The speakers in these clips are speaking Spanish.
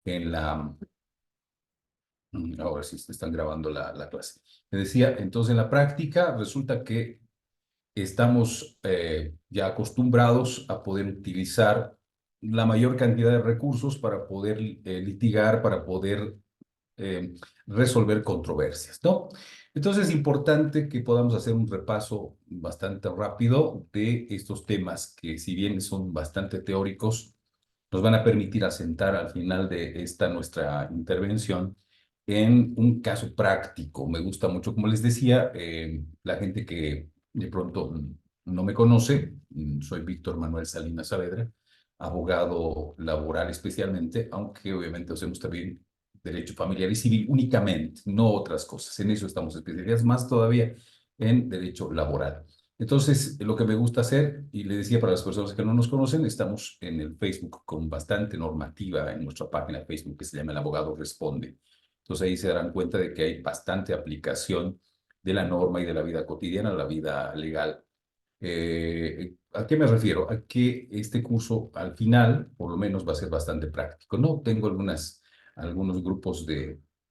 en la... Ahora sí, están grabando la clase. Me decía, entonces en la práctica resulta que estamos ya acostumbrados a poder utilizar la mayor cantidad de recursos para poder litigar, para poder eh, resolver controversias, ¿no? Entonces es importante que podamos hacer un repaso bastante rápido de estos temas que, si bien son bastante teóricos, nos van a permitir asentar al final de esta nuestra intervención en un caso práctico. Me gusta mucho, como les decía, la gente que de pronto no me conoce, soy Víctor Manuel Salinas Saavedra, abogado laboral especialmente, aunque obviamente hacemos también derecho familiar y civil únicamente, no otras cosas. En eso estamos especializados, más todavía en derecho laboral. Entonces, lo que me gusta hacer, y le decía para las personas que no nos conocen, estamos en el Facebook con bastante normativa en nuestra página de Facebook que se llama El Abogado Responde. Entonces ahí se darán cuenta de que hay bastante aplicación de la norma y de la vida cotidiana a la vida legal. ¿A qué me refiero? A que este curso al final, por lo menos, va a ser bastante práctico. No tengo algunos grupos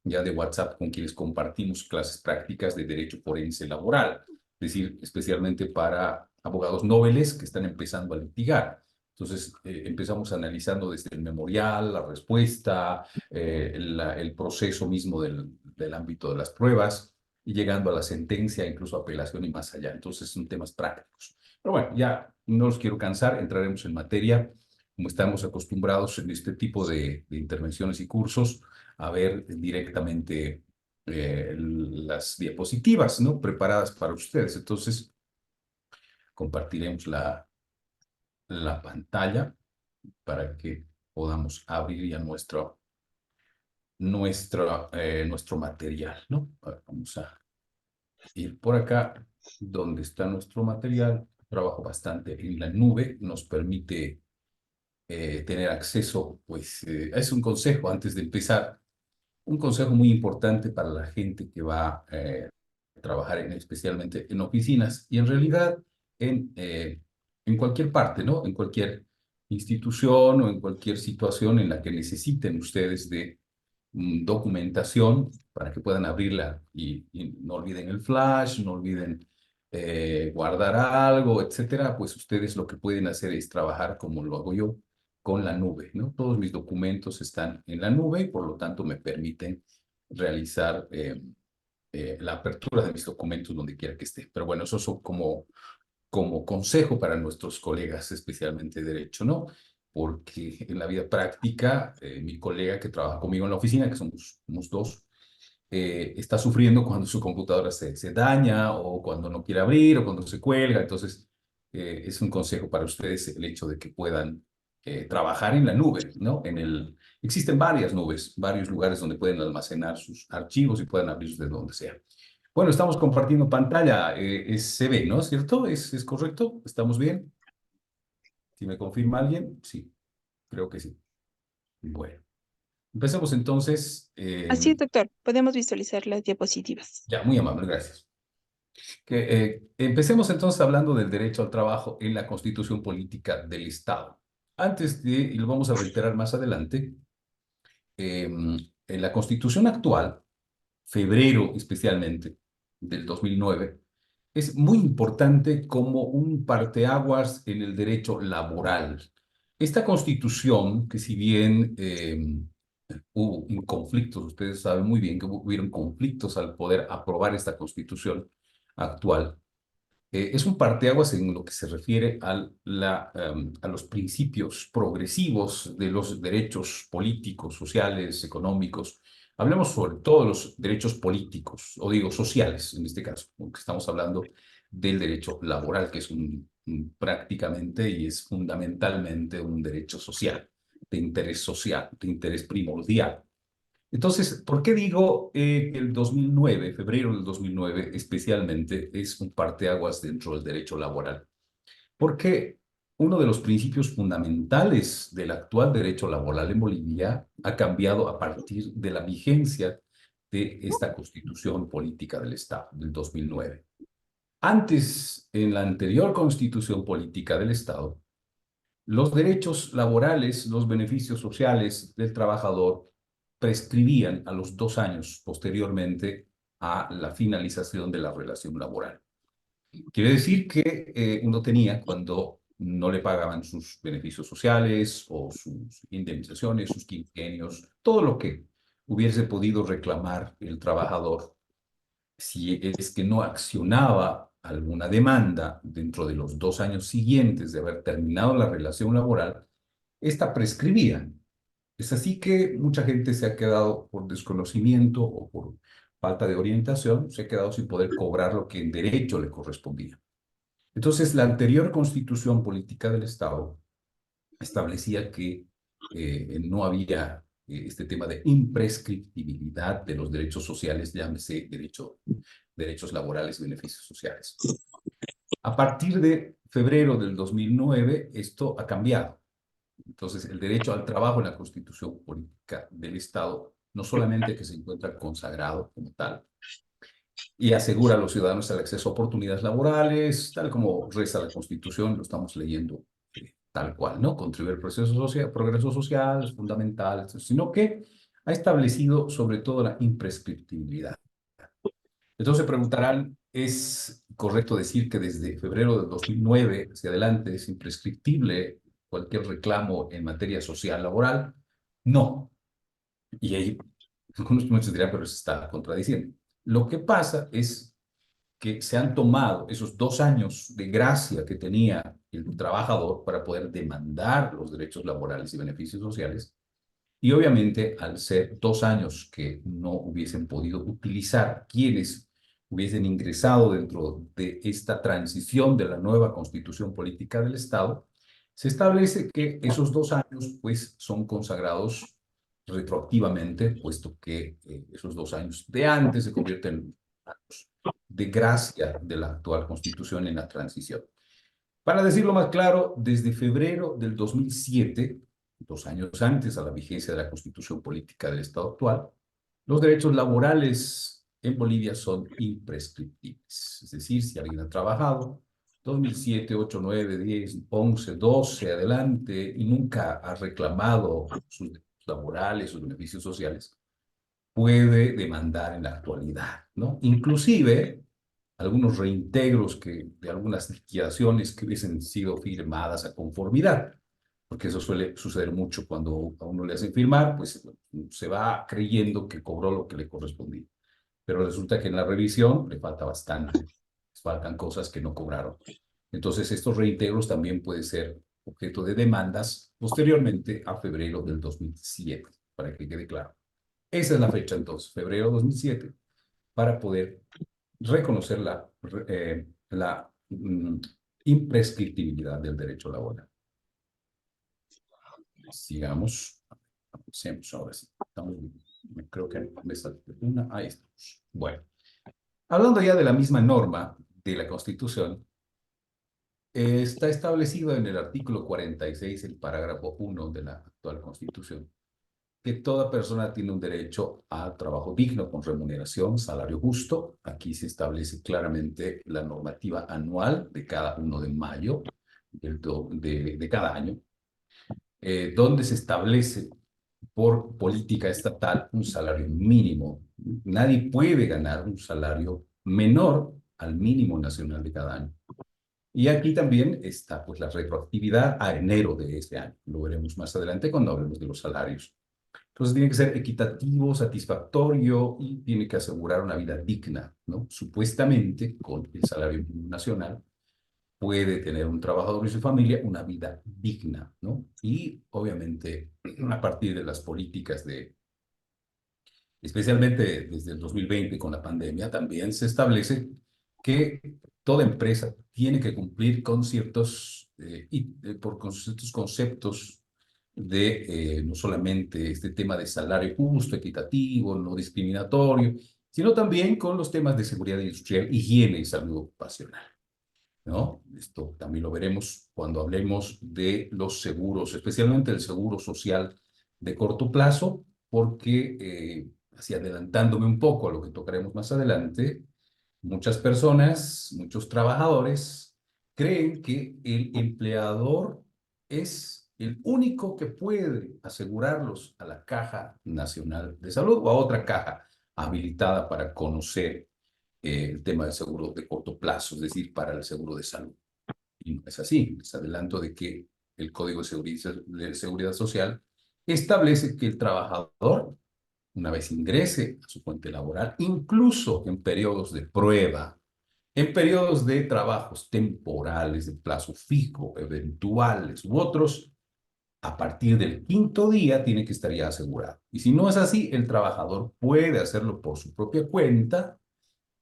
ya de WhatsApp con quienes compartimos clases prácticas de derecho forense laboral, es decir, especialmente para abogados noveles que están empezando a litigar. Entonces, empezamos analizando desde el memorial, la respuesta, el proceso mismo del ámbito de las pruebas y llegando a la sentencia, incluso apelación y más allá. Entonces, son temas prácticos. Pero bueno, ya no los quiero cansar, entraremos en materia, como estamos acostumbrados en este tipo de intervenciones y cursos, a ver directamente las diapositivas, ¿no? Preparadas para ustedes. Entonces, compartiremos la pantalla para que podamos abrir ya nuestro material, ¿no? A ver, vamos a ir por acá, donde está nuestro material. Trabajo bastante en la nube, nos permite tener acceso, pues, es un consejo antes de empezar, un consejo muy importante para la gente que va a trabajar especialmente en oficinas y en realidad en cualquier parte, ¿no? En cualquier institución o en cualquier situación en la que necesiten ustedes de documentación para que puedan abrirla y no olviden el flash, no olviden guardar algo, etcétera, pues ustedes lo que pueden hacer es trabajar como lo hago yo con la nube, ¿no? Todos mis documentos están en la nube y por lo tanto me permiten realizar la apertura de mis documentos donde quiera que esté. Pero bueno, eso son como consejo para nuestros colegas, especialmente de derecho, ¿no? Porque en la vida práctica, mi colega que trabaja conmigo en la oficina, que somos dos, está sufriendo cuando su computadora se daña o cuando no quiere abrir o cuando se cuelga. Entonces, es un consejo para ustedes el hecho de que puedan trabajar en la nube, ¿no? Existen varias nubes, varios lugares donde pueden almacenar sus archivos y pueden abrirlos de donde sea. Bueno, estamos compartiendo pantalla, se ve, ¿no? ¿Es cierto? ¿Es correcto? ¿Estamos bien? Si me confirma alguien, sí, creo que sí. Bueno, empecemos entonces. Así es, doctor. Podemos visualizar las diapositivas. Ya, muy amable, gracias. Empecemos entonces hablando del derecho al trabajo en la Constitución Política del Estado. Y lo vamos a reiterar más adelante, en la Constitución actual, febrero especialmente del 2009, es muy importante como un parteaguas en el derecho laboral. Esta Constitución, que si bien hubo un conflictos, ustedes saben muy bien que hubieron conflictos al poder aprobar esta Constitución actual, es un parteaguas en lo que se refiere a los principios progresivos de los derechos políticos, sociales, económicos. Hablemos sobre todos los derechos políticos, o digo sociales en este caso, porque estamos hablando del derecho laboral, que es prácticamente y es fundamentalmente un derecho social, de interés primordial. Entonces, ¿por qué digo que el 2009, febrero del 2009 especialmente, es un parteaguas dentro del derecho laboral? Porque uno de los principios fundamentales del actual derecho laboral en Bolivia ha cambiado a partir de la vigencia de esta Constitución Política del Estado del 2009. Antes, en la anterior Constitución Política del Estado, Los derechos laborales, los beneficios sociales del trabajador prescribían a los 2 años posteriormente a la finalización de la relación laboral. Quiere decir que uno tenía, cuando no le pagaban sus beneficios sociales o sus indemnizaciones, sus quinquenios, todo lo que hubiese podido reclamar el trabajador, si es que no accionaba alguna demanda dentro de los 2 años siguientes de haber terminado la relación laboral, esta prescribía. Es así que mucha gente se ha quedado por desconocimiento o por falta de orientación, se ha quedado sin poder cobrar lo que en derecho le correspondía. Entonces, la anterior constitución política del Estado establecía que no había este tema de imprescriptibilidad de los derechos sociales, llámese derechos laborales y beneficios sociales. A partir de febrero del 2009, esto ha cambiado. Entonces, el derecho al trabajo en la Constitución Política del Estado no solamente que se encuentra consagrado como tal y asegura a los ciudadanos el acceso a oportunidades laborales, tal como reza la Constitución, lo estamos leyendo tal cual, ¿no? Contribuir al proceso social, progreso social es fundamental, sino que ha establecido sobre todo la imprescriptibilidad. Entonces se preguntarán, ¿es correcto decir que desde febrero de 2009 hacia adelante es imprescriptible cualquier reclamo en materia social laboral? No. Y ahí muchos dirán, pero se está contradiciendo. Lo que pasa es que se han tomado esos 2 años de gracia que tenía el trabajador para poder demandar los derechos laborales y beneficios sociales. Y obviamente, al ser 2 años que no hubiesen podido utilizar quienes hubiesen ingresado dentro de esta transición de la nueva constitución política del Estado, se establece que esos 2 años pues son consagrados retroactivamente, puesto que esos 2 años de antes se convierten en años de gracia de la actual constitución en la transición. Para decirlo más claro, desde febrero del 2007, 2 años antes a la vigencia de la Constitución Política del Estado actual, los derechos laborales en Bolivia son imprescriptibles. Es decir, si alguien ha trabajado 2007, 8, 9, 10, 11, 12, adelante, y nunca ha reclamado sus derechos laborales, sus beneficios sociales, puede demandar en la actualidad, ¿no? Inclusive algunos reintegros de algunas liquidaciones que hubiesen sido firmadas a conformidad, porque eso suele suceder mucho cuando a uno le hacen firmar, pues se va creyendo que cobró lo que le correspondía, pero resulta que en la revisión le falta bastante, faltan cosas que no cobraron. Entonces estos reintegros también pueden ser objeto de demandas posteriormente a febrero del 2007, para que quede claro. Esa es la fecha entonces, febrero de 2007, para poder reconocer la imprescriptibilidad del derecho laboral. Sigamos, avancemos ahora sí. Creo que me salté una, ahí estamos. Bueno, hablando ya de la misma norma de la Constitución, está establecido en el artículo 46, el parágrafo 1 de la actual Constitución, que toda persona tiene un derecho a trabajo digno con remuneración, salario justo. Aquí se establece claramente la normativa anual de cada 1 de mayo de cada año, donde se establece por política estatal un salario mínimo. Nadie puede ganar un salario menor al mínimo nacional de cada año. Y aquí también está pues la retroactividad a enero de este año. Lo veremos más adelante cuando hablemos de los salarios. Entonces tiene que ser equitativo, satisfactorio y tiene que asegurar una vida digna, ¿no? Supuestamente, con el salario mínimo nacional, puede tener un trabajador y su familia una vida digna, ¿no? Y obviamente, a partir de las políticas especialmente desde el 2020 con la pandemia, también se establece que toda empresa tiene que cumplir con con ciertos conceptos de no solamente este tema de salario justo, equitativo, no discriminatorio, sino también con los temas de seguridad industrial, higiene y salud ocupacional, ¿no? Esto también lo veremos cuando hablemos de los seguros, especialmente el seguro social de corto plazo, porque, así adelantándome un poco a lo que tocaremos más adelante, muchas personas, muchos trabajadores creen que el empleador es el único que puede asegurarlos a la Caja Nacional de Salud o a otra caja habilitada para conocer el tema del seguro de corto plazo, es decir, para el seguro de salud. Y no es así. Les adelanto de que el Código de Seguridad Social establece que el trabajador, una vez ingrese a su fuente laboral, incluso en periodos de prueba, en periodos de trabajos temporales, de plazo fijo, eventuales u otros, a partir del quinto día tiene que estar ya asegurado. Y si no es así, el trabajador puede hacerlo por su propia cuenta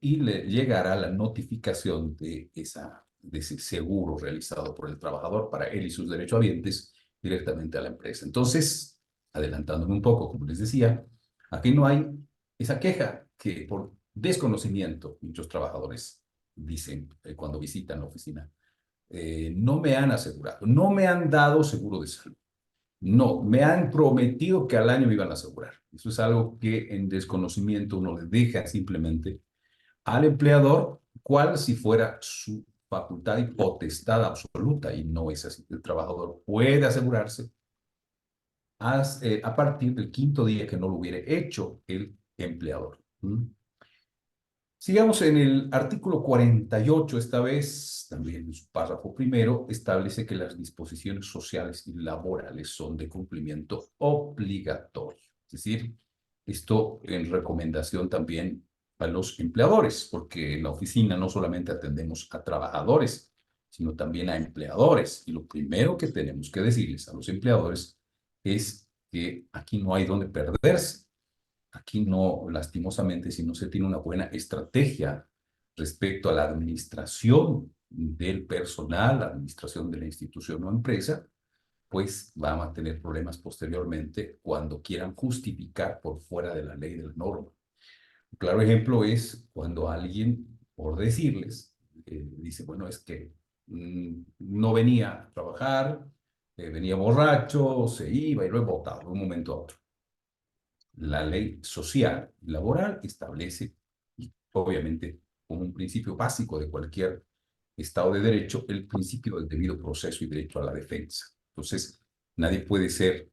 y le llegará la notificación de ese seguro realizado por el trabajador para él y sus derechohabientes directamente a la empresa. Entonces, adelantándome un poco, como les decía, aquí no hay esa queja que por desconocimiento muchos trabajadores dicen cuando visitan la oficina. No me han asegurado, no me han dado seguro de salud. No, me han prometido que al año me iban a asegurar. Eso es algo que en desconocimiento uno le deja simplemente al empleador, cual si fuera su facultad y potestad absoluta, y no es así. El trabajador puede asegurarse a partir del quinto día que no lo hubiera hecho el empleador. ¿Mm? Sigamos en el artículo 48, esta vez, también en su párrafo primero, establece que las disposiciones sociales y laborales son de cumplimiento obligatorio. Es decir, esto en recomendación también a los empleadores, porque en la oficina no solamente atendemos a trabajadores, sino también a empleadores. Y lo primero que tenemos que decirles a los empleadores es que aquí no hay donde perderse. Aquí no, lastimosamente, si no se tiene una buena estrategia respecto a la administración del personal, la administración de la institución o empresa, pues van a tener problemas posteriormente cuando quieran justificar por fuera de la ley de la norma. Un claro ejemplo es cuando alguien, por decirles, dice, bueno, es que no venía a trabajar, venía borracho, se iba y lo he votado de un momento a otro. La ley social y laboral establece, y obviamente como un principio básico de cualquier Estado de Derecho, el principio del debido proceso y derecho a la defensa. Entonces, nadie puede ser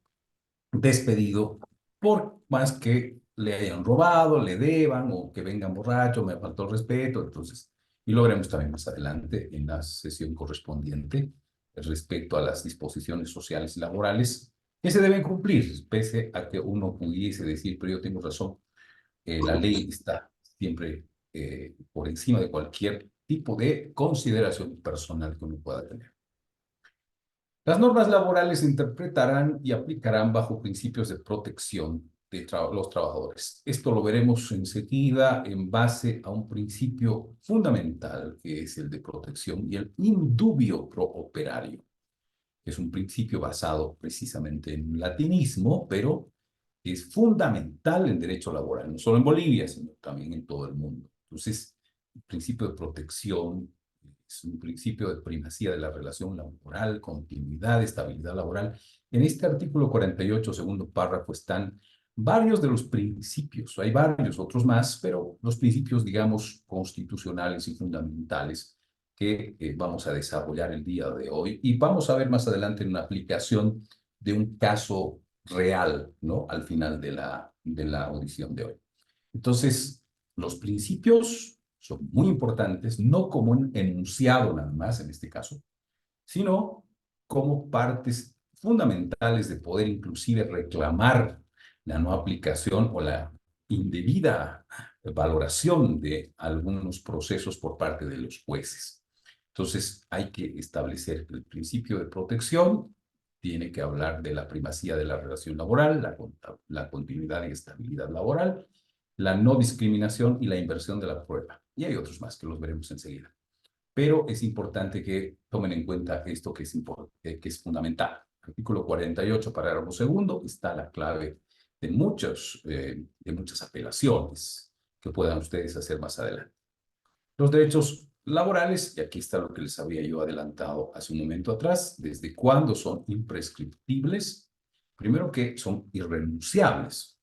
despedido por más que le hayan robado, le deban o que vengan borrachos, me faltó el respeto. Entonces, y lo veremos también más adelante en la sesión correspondiente respecto a las disposiciones sociales y laborales que se deben cumplir, pese a que uno pudiese decir, pero yo tengo razón, la ley está siempre por encima de cualquier tipo de consideración personal que uno pueda tener. Las normas laborales se interpretarán y aplicarán bajo principios de protección de los trabajadores. Esto lo veremos enseguida en base a un principio fundamental que es el de protección y el indubio pro operario. Es un principio basado precisamente en latinismo, pero es fundamental en derecho laboral, no solo en Bolivia, sino también en todo el mundo. Entonces, el principio de protección es un principio de primacía de la relación laboral, continuidad, estabilidad laboral. En este artículo 48, segundo párrafo, están varios de los principios, hay varios otros más, pero los principios, digamos, constitucionales y fundamentales que vamos a desarrollar el día de hoy y vamos a ver más adelante en una aplicación de un caso real, ¿no? Al final de la audición de hoy. Entonces, los principios son muy importantes, no como un enunciado nada más en este caso, sino como partes fundamentales de poder inclusive reclamar la no aplicación o la indebida valoración de algunos procesos por parte de los jueces. Entonces, hay que establecer el principio de protección, tiene que hablar de la primacía de la relación laboral, la continuidad y estabilidad laboral, la no discriminación y la inversión de la prueba. Y hay otros más que los veremos enseguida. Pero es importante que tomen en cuenta esto que es fundamental. Artículo 48, parágrafo segundo, está la clave de muchas apelaciones que puedan ustedes hacer más adelante. Los derechos laborales, y aquí está lo que les había yo adelantado hace un momento atrás, desde cuándo son imprescriptibles. Primero que son irrenunciables.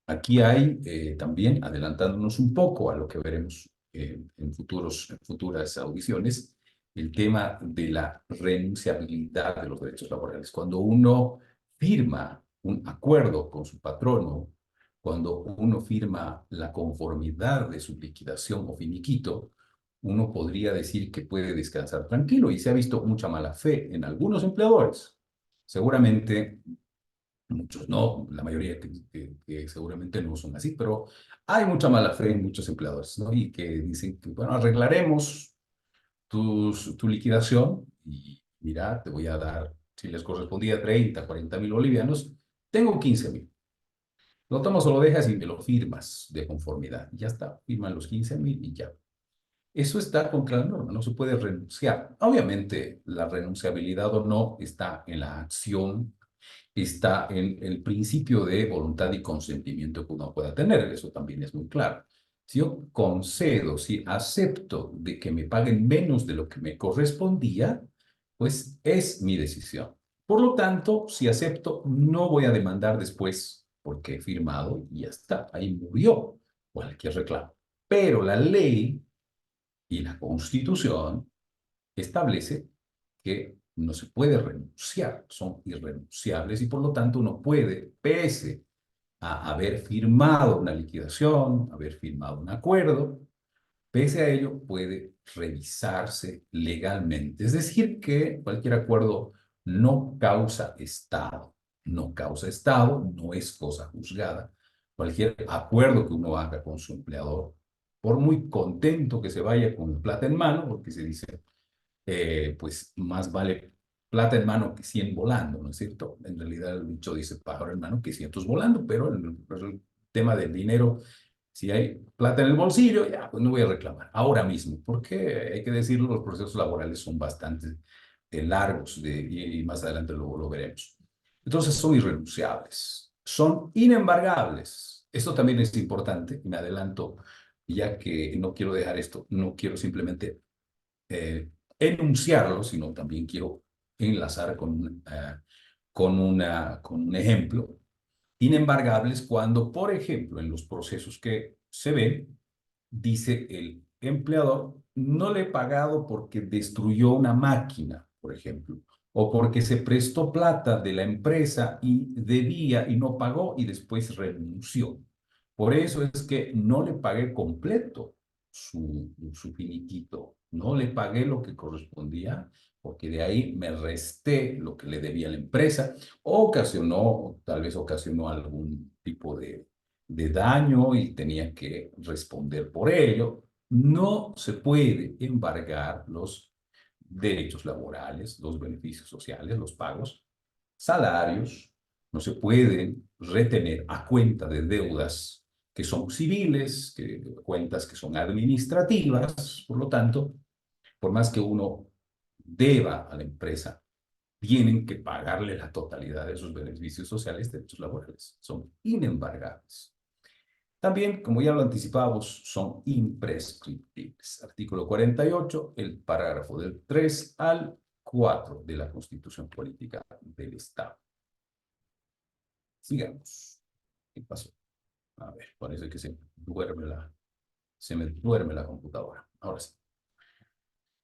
Aquí hay también, adelantándonos un poco a lo que veremos en futuras audiciones, el tema de la renunciabilidad de los derechos laborales. Cuando uno firma un acuerdo con su patrono, cuando uno firma la conformidad de su liquidación o finiquito, uno podría decir que puede descansar tranquilo y se ha visto mucha mala fe en algunos empleadores. Seguramente muchos no, la mayoría que seguramente no son así, pero hay mucha mala fe en muchos empleadores, ¿no? Y que dicen que, bueno, arreglaremos tu liquidación y mira, te voy a dar, si les correspondía 30, 40.000 bolivianos, tengo 15.000. Lo tomas o lo dejas y me lo firmas de conformidad. Y ya está, firman los 15.000 y ya. Eso está contra la norma, no se puede renunciar. Obviamente, la renunciabilidad o no está en la acción, está en el principio de voluntad y consentimiento que uno pueda tener. Eso también es muy claro. Si yo concedo, si acepto de que me paguen menos de lo que me correspondía, pues es mi decisión. Por lo tanto, si acepto, no voy a demandar después porque he firmado y ya está. Ahí murió cualquier reclamo. Pero la ley y la Constitución establece que no se puede renunciar, son irrenunciables y por lo tanto uno puede, pese a haber firmado una liquidación, haber firmado un acuerdo, pese a ello puede revisarse legalmente. Es decir, que cualquier acuerdo no causa estado, no causa estado, no es cosa juzgada. Cualquier acuerdo que uno haga con su empleador, por muy contento que se vaya con plata en mano, porque se dice pues más vale plata en mano que 100 volando, ¿no es cierto? En realidad el dicho dice pájaro en mano que cientos volando, pero el tema del dinero, si hay plata en el bolsillo, ya, pues no voy a reclamar ahora mismo, porque hay que decirlo, los procesos laborales son bastante largos y más adelante lo veremos. Entonces son irrenunciables, son inembargables. Esto también es importante, y me adelanto, ya que no quiero dejar esto, no quiero simplemente eh, enunciarlo, sino también quiero enlazar con un ejemplo. Inembargables cuando, por ejemplo, en los procesos que se ven, dice el empleador, no le he pagado porque destruyó una máquina, por ejemplo, o porque se prestó plata de la empresa y debía y no pagó y después renunció. Por eso es que no le pagué completo su finiquito, no le pagué lo que correspondía, porque de ahí me resté lo que le debía a la empresa, ocasionó, tal vez ocasionó algún tipo de daño y tenía que responder por ello. No se puede embargar los derechos laborales, los beneficios sociales, los pagos, salarios, no se pueden retener a cuenta de deudas que son civiles, cuentas que son administrativas, por lo tanto, por más que uno deba a la empresa, tienen que pagarle la totalidad de sus beneficios sociales, derechos laborales, son inembargables. También, como ya lo anticipábamos, son imprescriptibles. Artículo 48, el parágrafo del 3 al 4 de la Constitución Política del Estado. Sigamos. ¿Qué pasó? A ver, parece que se me duerme la computadora. Ahora sí.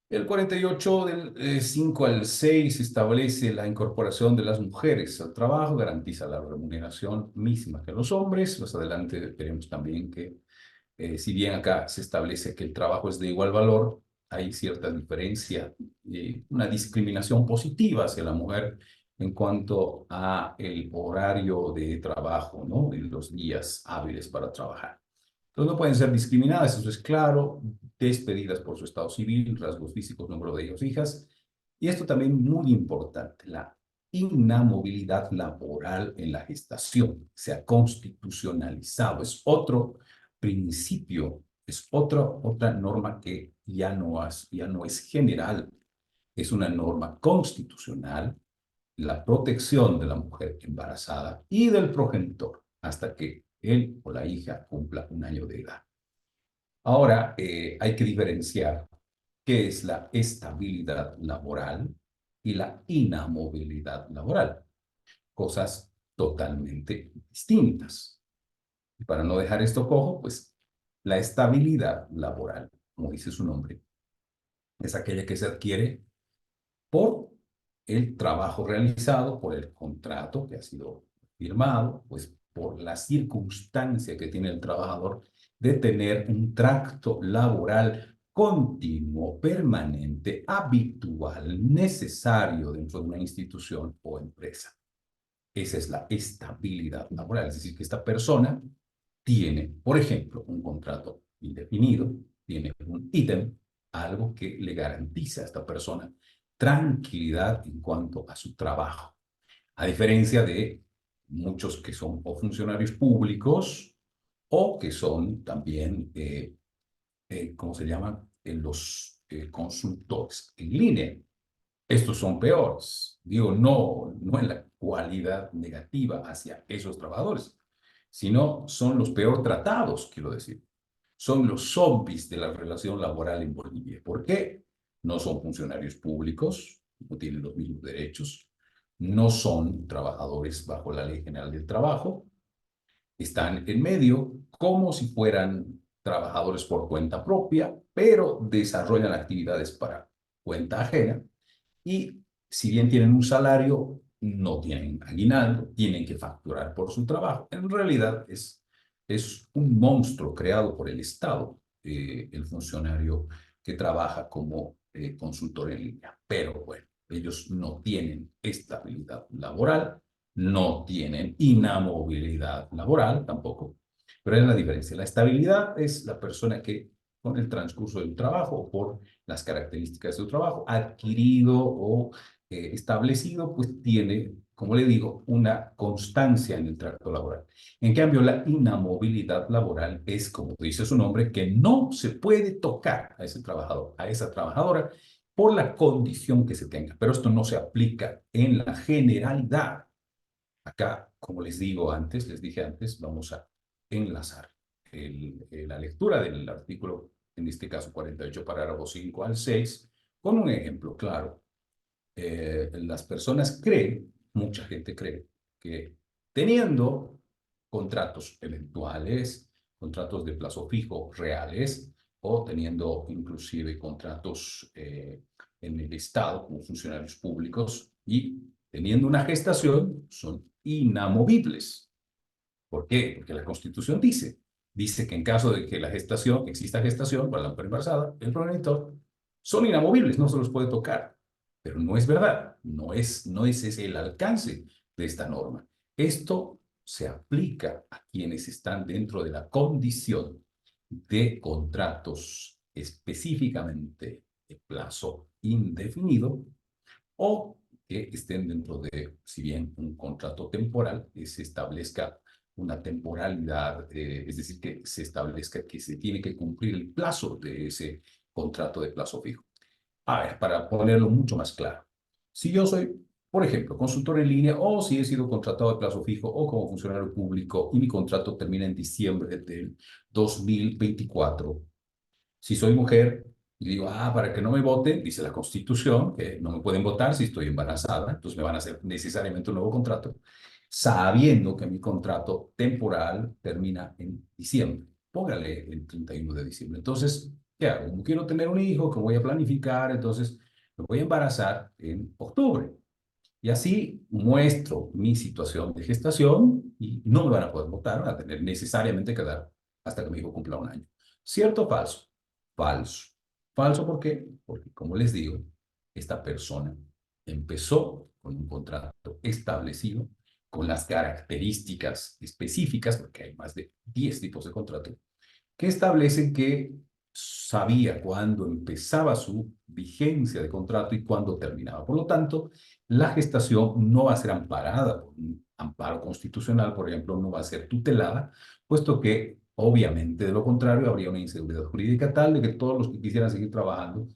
El 48 del 5 al 6 establece la incorporación de las mujeres al trabajo, garantiza la remuneración misma que los hombres. Más adelante veremos también que si bien acá se establece que el trabajo es de igual valor, hay cierta diferencia, una discriminación positiva hacia la mujer en cuanto a el horario de trabajo, ¿no? Y los días hábiles para trabajar. Entonces no pueden ser discriminadas, eso es claro, despedidas por su estado civil, rasgos físicos, número de hijos, hijas. Y esto también muy importante, la inamovilidad laboral en la gestación se ha constitucionalizado. Es otro principio, es otra norma que ya no es general, es una norma constitucional, la protección de la mujer embarazada y del progenitor hasta que él o la hija cumpla un año de edad. Ahora, hay que diferenciar qué es la estabilidad laboral y la inamovilidad laboral, cosas totalmente distintas. Y para no dejar esto cojo, pues la estabilidad laboral, como dice su nombre, es aquella que se adquiere por el trabajo realizado, por el contrato que ha sido firmado, pues por la circunstancia que tiene el trabajador de tener un tracto laboral continuo, permanente, habitual, necesario dentro de una institución o empresa. Esa es la estabilidad laboral, es decir, que esta persona tiene, por ejemplo, un contrato indefinido, tiene un ítem, algo que le garantiza a esta persona tranquilidad en cuanto a su trabajo, a diferencia de muchos que son o funcionarios públicos o que son también, ¿cómo se llaman? Los consultores en línea. Estos son peores. Digo, no en la cualidad negativa hacia esos trabajadores, sino son los peor tratados, quiero decir. Son los zombies de la relación laboral en Bolivia. ¿Por qué? No son funcionarios públicos, no tienen los mismos derechos, no son trabajadores bajo la Ley General del Trabajo, están en medio como si fueran trabajadores por cuenta propia, pero desarrollan actividades para cuenta ajena y si bien tienen un salario, no tienen aguinaldo, tienen que facturar por su trabajo. En realidad es un monstruo creado por el Estado, el funcionario que trabaja como consultor en línea. Pero bueno, ellos no tienen estabilidad laboral, no tienen inamovilidad laboral tampoco. Pero es la diferencia. La estabilidad es la persona que con el transcurso del trabajo o por las características de su trabajo adquirido o establecido, pues tiene, como le digo, una constancia en el trato laboral. En cambio, la inamovilidad laboral es, como dice su nombre, que no se puede tocar a ese trabajador, a esa trabajadora, por la condición que se tenga. Pero esto no se aplica en la generalidad. Acá, como les digo antes, les dije antes, vamos a enlazar la lectura del artículo, en este caso 48, parágrafo 5 al 6, con un ejemplo claro. Las personas creen, mucha gente cree, que teniendo contratos eventuales, contratos de plazo fijo reales, o teniendo inclusive contratos en el Estado como funcionarios públicos y teniendo una gestación, son inamovibles. ¿Por qué? Porque la Constitución dice que en caso de que la gestación, exista gestación para la mujer embarazada, el progenitor, son inamovibles, no se los puede tocar. Pero no es verdad, no es ese el alcance de esta norma. Esto se aplica a quienes están dentro de la condición de contratos específicamente de plazo indefinido o que estén dentro de, si bien un contrato temporal, que se establezca una temporalidad, es decir, que se establezca que se tiene que cumplir el plazo de ese contrato de plazo fijo. A ver, para ponerlo mucho más claro, si yo soy, por ejemplo, consultor en línea o si he sido contratado de plazo fijo o como funcionario público y mi contrato termina en diciembre del 2024, si soy mujer y digo, para que no me voten, dice la Constitución que no me pueden votar si estoy embarazada, entonces me van a hacer necesariamente un nuevo contrato, sabiendo que mi contrato temporal termina en diciembre. Póngale el 31 de diciembre. Entonces, ¿qué hago? Como quiero tener un hijo, que voy a planificar, entonces me voy a embarazar en octubre. Y así muestro mi situación de gestación y no me van a poder votar, van a tener necesariamente que dar hasta que mi hijo cumpla un año. ¿Cierto o falso? Falso. ¿Falso por qué? Porque, como les digo, esta persona empezó con un contrato establecido con las características específicas, porque hay más de 10 tipos de contrato, que establecen que sabía cuándo empezaba su vigencia de contrato y cuándo terminaba. Por lo tanto, la gestación no va a ser amparada por un amparo constitucional, por ejemplo, no va a ser tutelada, puesto que obviamente de lo contrario habría una inseguridad jurídica tal de que todos los que quisieran seguir trabajando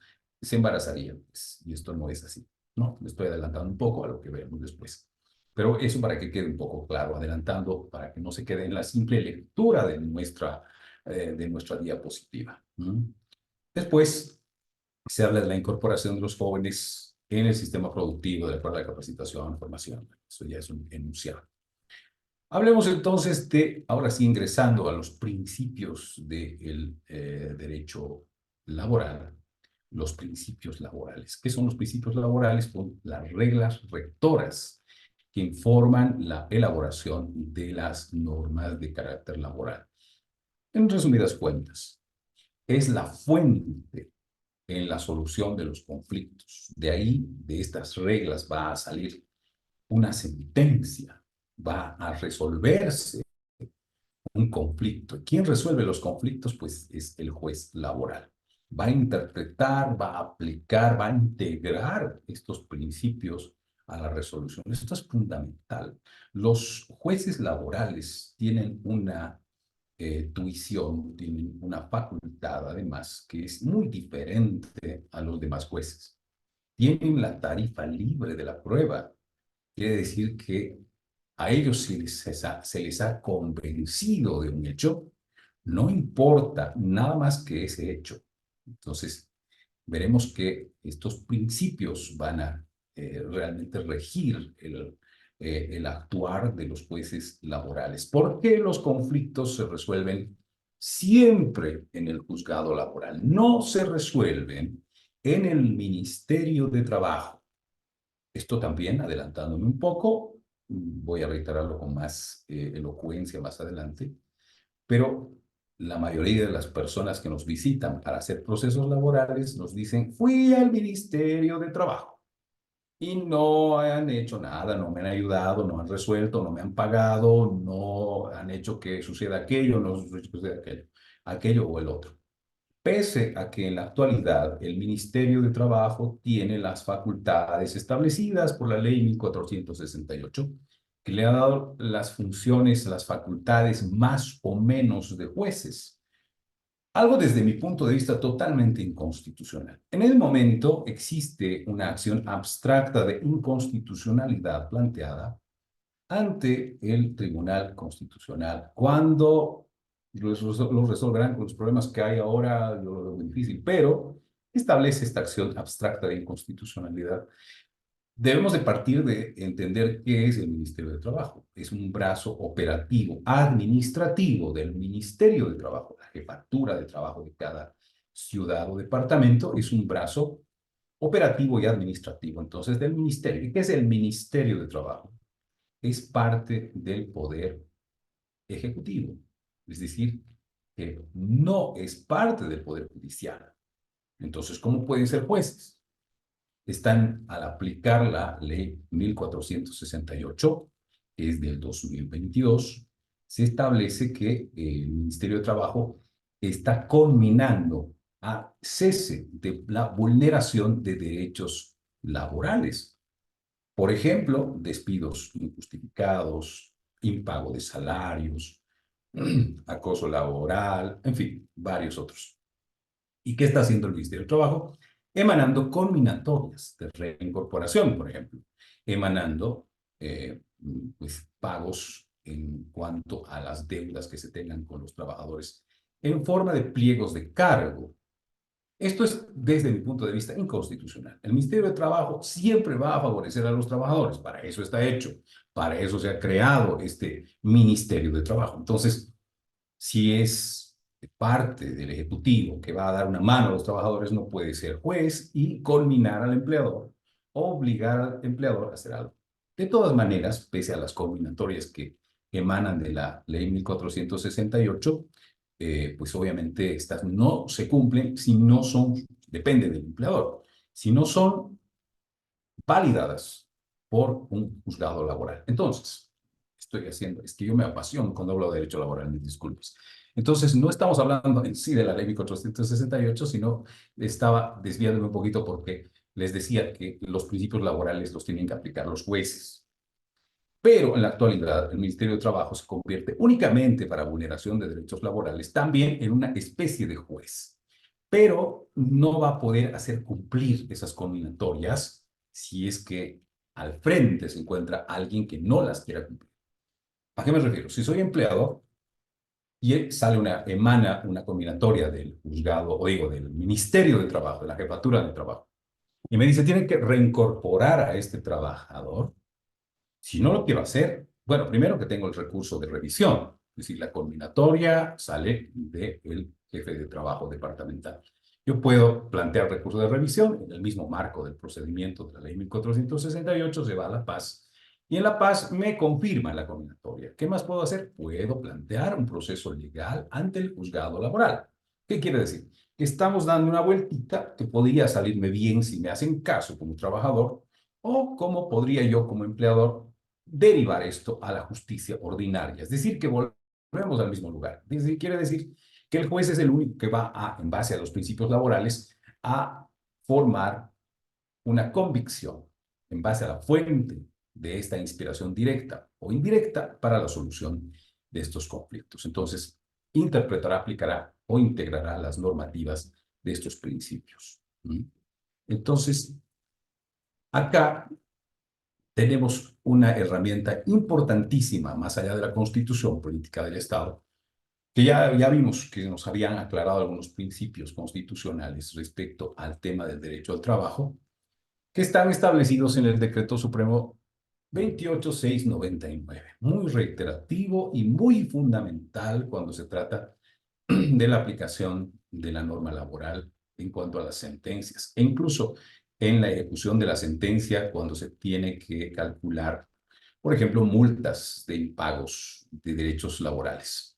se embarazarían. Pues, y esto no es así. No, me estoy adelantando un poco a lo que veremos después. Pero eso para que quede un poco claro, adelantando, para que no se quede en la simple lectura de nuestra diapositiva. Después se habla de la incorporación de los jóvenes en el sistema productivo de acuerdo a la capacitación y formación. Eso ya es un enunciado. Hablemos entonces de, ahora sí, ingresando a los principios del derecho laboral, los principios laborales. ¿Qué son los principios laborales? Son las reglas rectoras que informan la elaboración de las normas de carácter laboral. En resumidas cuentas, es la fuente en la solución de los conflictos. De ahí, de estas reglas, va a salir una sentencia, va a resolverse un conflicto. ¿Quién resuelve los conflictos? Pues es el juez laboral. Va a interpretar, va a aplicar, va a integrar estos principios a la resolución. Esto es fundamental. Los jueces laborales tienen una tuición, tienen una facultad, además, que es muy diferente a los demás jueces. Tienen la tarifa libre de la prueba. Quiere decir que a ellos se les ha convencido de un hecho, no importa nada más que ese hecho. Entonces, veremos que estos principios van a realmente regir el actuar de los jueces laborales. ¿Por qué los conflictos se resuelven siempre en el juzgado laboral? No se resuelven en el Ministerio de Trabajo. Esto también, adelantándome un poco, voy a reiterarlo con más elocuencia más adelante, pero la mayoría de las personas que nos visitan para hacer procesos laborales nos dicen, fui al Ministerio de Trabajo y no han hecho nada, no me han ayudado, no han resuelto, no me han pagado, no han hecho que suceda aquello, no suceda aquello, aquello o el otro. Pese a que en la actualidad el Ministerio de Trabajo tiene las facultades establecidas por la Ley 1468, que le ha dado las funciones, las facultades más o menos de jueces. Algo desde mi punto de vista totalmente inconstitucional. En el momento existe una acción abstracta de inconstitucionalidad planteada ante el Tribunal Constitucional. Cuando los resolverán con los problemas que hay ahora, yo lo veo muy difícil, pero establece esta acción abstracta de inconstitucionalidad. Debemos de partir de entender qué es el Ministerio de Trabajo. Es un brazo operativo, administrativo del Ministerio de Trabajo. La jefatura de trabajo de cada ciudad o departamento es un brazo operativo y administrativo, entonces, del ministerio. ¿Y qué es el Ministerio de Trabajo? Es parte del poder ejecutivo, es decir, que no es parte del poder judicial. Entonces, ¿cómo pueden ser jueces? Están al aplicar la ley 1468, que es del 2022, se establece que el Ministerio de Trabajo está conminando a cese de la vulneración de derechos laborales. Por ejemplo, despidos injustificados, impago de salarios, acoso laboral, en fin, varios otros. ¿Y qué está haciendo el Ministerio de Trabajo? Emanando conminatorias de reincorporación, por ejemplo, emanando pues, pagos en cuanto a las deudas que se tengan con los trabajadores en forma de pliegos de cargo. Esto es, desde mi punto de vista, inconstitucional. El Ministerio de Trabajo siempre va a favorecer a los trabajadores. Para eso está hecho. Para eso se ha creado este Ministerio de Trabajo. Entonces, si es parte del Ejecutivo que va a dar una mano a los trabajadores, no puede ser juez y conminar al empleador, obligar al empleador a hacer algo. De todas maneras, pese a las combinatorias que emanan de la Ley 1468, pues obviamente estas no se cumplen si no son, depende del empleador, si no son validadas por un juzgado laboral. Entonces, estoy haciendo, es que yo me apasiono cuando hablo de derecho laboral, mis disculpas. Entonces, no estamos hablando en sí de la ley 1468, sino estaba desviándome un poquito porque les decía que los principios laborales los tienen que aplicar los jueces. Pero en la actualidad, el Ministerio de Trabajo se convierte únicamente para vulneración de derechos laborales también en una especie de juez. Pero no va a poder hacer cumplir esas combinatorias si es que al frente se encuentra alguien que no las quiera cumplir. ¿A qué me refiero? Si soy empleado y emana una combinatoria del juzgado, o digo, del Ministerio de Trabajo, de la Jefatura de Trabajo, y me dice, tiene que reincorporar a este trabajador. Si no lo quiero hacer, bueno, primero que tengo el recurso de revisión, es decir, la combinatoria sale del jefe de trabajo departamental. Yo puedo plantear recurso de revisión en el mismo marco del procedimiento de la ley 1468, se va a La Paz, y en La Paz me confirma la condenatoria. ¿Qué más puedo hacer? Puedo plantear un proceso legal ante el juzgado laboral. ¿Qué quiere decir? Que estamos dando una vueltita que podría salirme bien si me hacen caso como trabajador, o cómo podría yo como empleador derivar esto a la justicia ordinaria. Es decir, que volvemos al mismo lugar. Quiere decir que el juez es el único que va a, en base a los principios laborales, a formar una convicción en base a la fuente de esta inspiración directa o indirecta para la solución de estos conflictos. Entonces, interpretará, aplicará o integrará las normativas de estos principios. Entonces, acá tenemos una herramienta importantísima, más allá de la Constitución Política del Estado, que ya vimos que nos habían aclarado algunos principios constitucionales respecto al tema del derecho al trabajo, que están establecidos en el Decreto Supremo 28699, muy reiterativo y muy fundamental cuando se trata de la aplicación de la norma laboral en cuanto a las sentencias, e incluso en la ejecución de la sentencia cuando se tiene que calcular, por ejemplo, multas de impagos de derechos laborales.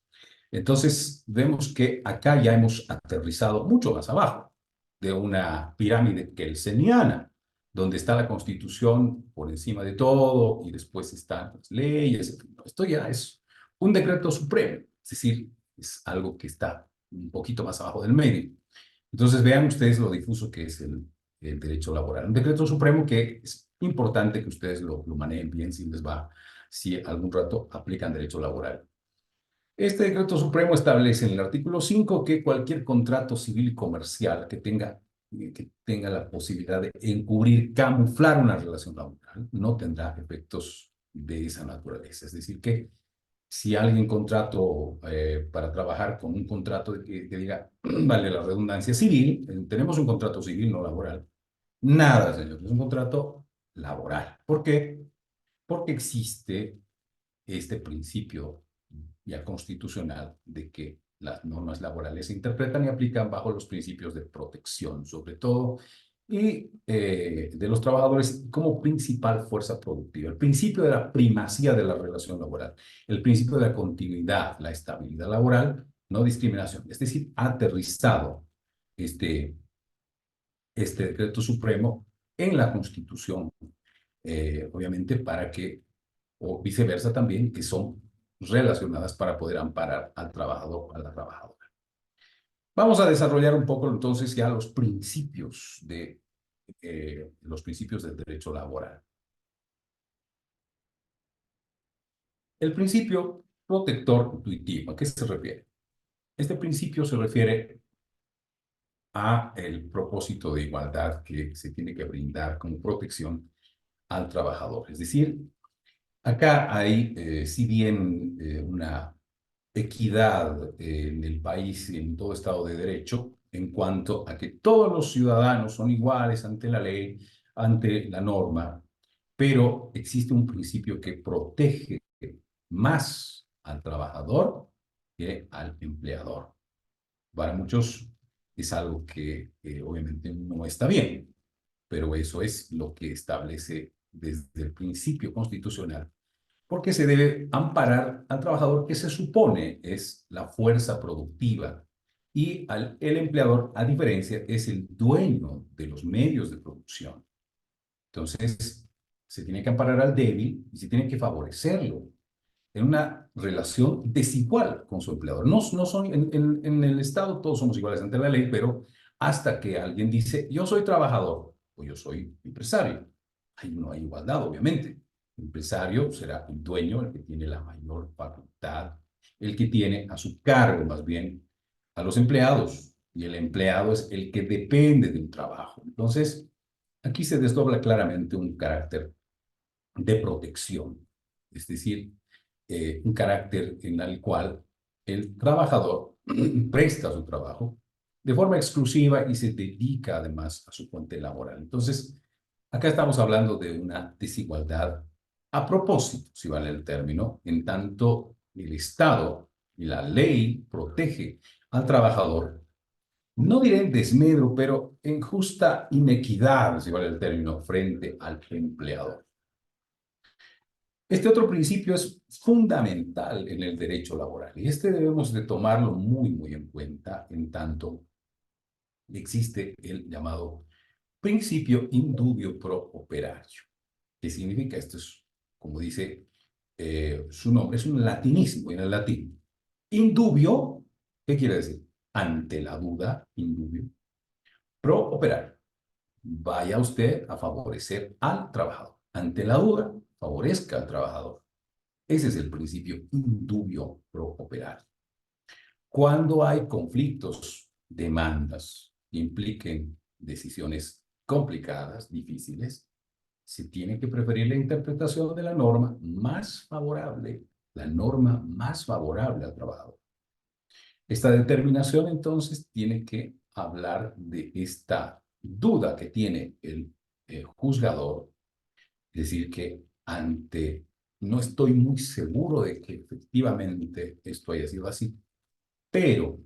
Entonces, vemos que acá ya hemos aterrizado mucho más abajo de una pirámide kelseniana, donde está la Constitución por encima de todo y después están las leyes. Esto ya es un decreto supremo, es decir, es algo que está un poquito más abajo del medio. Entonces, vean ustedes lo difuso que es el derecho laboral. Un decreto supremo que es importante que ustedes lo manejen bien si les va, si algún rato aplican derecho laboral. Este decreto supremo establece en el artículo 5 que cualquier contrato civil y comercial que tenga la posibilidad de encubrir, camuflar una relación laboral, no tendrá efectos de esa naturaleza. Es decir, que si alguien contrato para trabajar con un contrato que diga, vale la redundancia, civil, tenemos un contrato civil, no laboral. Nada, señor, es un contrato laboral. ¿Por qué? Porque existe este principio ya constitucional de que las normas laborales se interpretan y aplican bajo los principios de protección, sobre todo, y de los trabajadores como principal fuerza productiva. El principio de la primacía de la relación laboral, el principio de la continuidad, la estabilidad laboral, no discriminación. Es decir, ha aterrizado este, este decreto supremo en la Constitución, obviamente para que, o viceversa también, que son relacionadas para poder amparar al trabajador o a la trabajadora. Vamos a desarrollar un poco entonces ya los principios del derecho laboral. El principio protector intuitivo, ¿a qué se refiere? Este principio se refiere a el propósito de igualdad que se tiene que brindar como protección al trabajador. Es decir, acá hay, si bien una equidad en el país y en todo Estado de Derecho en cuanto a que todos los ciudadanos son iguales ante la ley, ante la norma, pero existe un principio que protege más al trabajador que al empleador. Para muchos es algo que obviamente no está bien, pero eso es lo que establece desde el principio constitucional, porque se debe amparar al trabajador que se supone es la fuerza productiva y el empleador, a diferencia, es el dueño de los medios de producción. Entonces, se tiene que amparar al débil y se tiene que favorecerlo en una relación desigual con su empleador. No son, en el Estado todos somos iguales ante la ley, pero hasta que alguien dice, yo soy trabajador o yo soy empresario, ahí no hay igualdad, obviamente. El empresario será el dueño, el que tiene la mayor facultad, el que tiene a su cargo más bien a los empleados, y el empleado es el que depende del trabajo. Entonces, aquí se desdobla claramente un carácter de protección, es decir, un carácter en el cual el trabajador presta su trabajo de forma exclusiva y se dedica además a su fuente laboral. Entonces, acá estamos hablando de una desigualdad a propósito, si vale el término, en tanto el Estado y la ley protege al trabajador no diré en desmedro, pero en justa inequidad, si vale el término, frente al empleador. Este otro principio es fundamental en el derecho laboral y este debemos de tomarlo muy, muy en cuenta en tanto existe el llamado principio in dubio pro operario. ¿Qué significa? Esto es, como dice su nombre, es un latinísimo en el latín. Indubio, ¿qué quiere decir? Ante la duda, indubio. Pro operario. Vaya usted a favorecer al trabajador. Ante la duda, favorezca al trabajador. Ese es el principio indubio pro operario. Cuando hay conflictos, demandas que impliquen decisiones complicadas, difíciles, se tiene que preferir la interpretación de la norma más favorable al trabajador. Esta determinación entonces tiene que hablar de esta duda que tiene el juzgador, es decir, que no estoy muy seguro de que efectivamente esto haya sido así, pero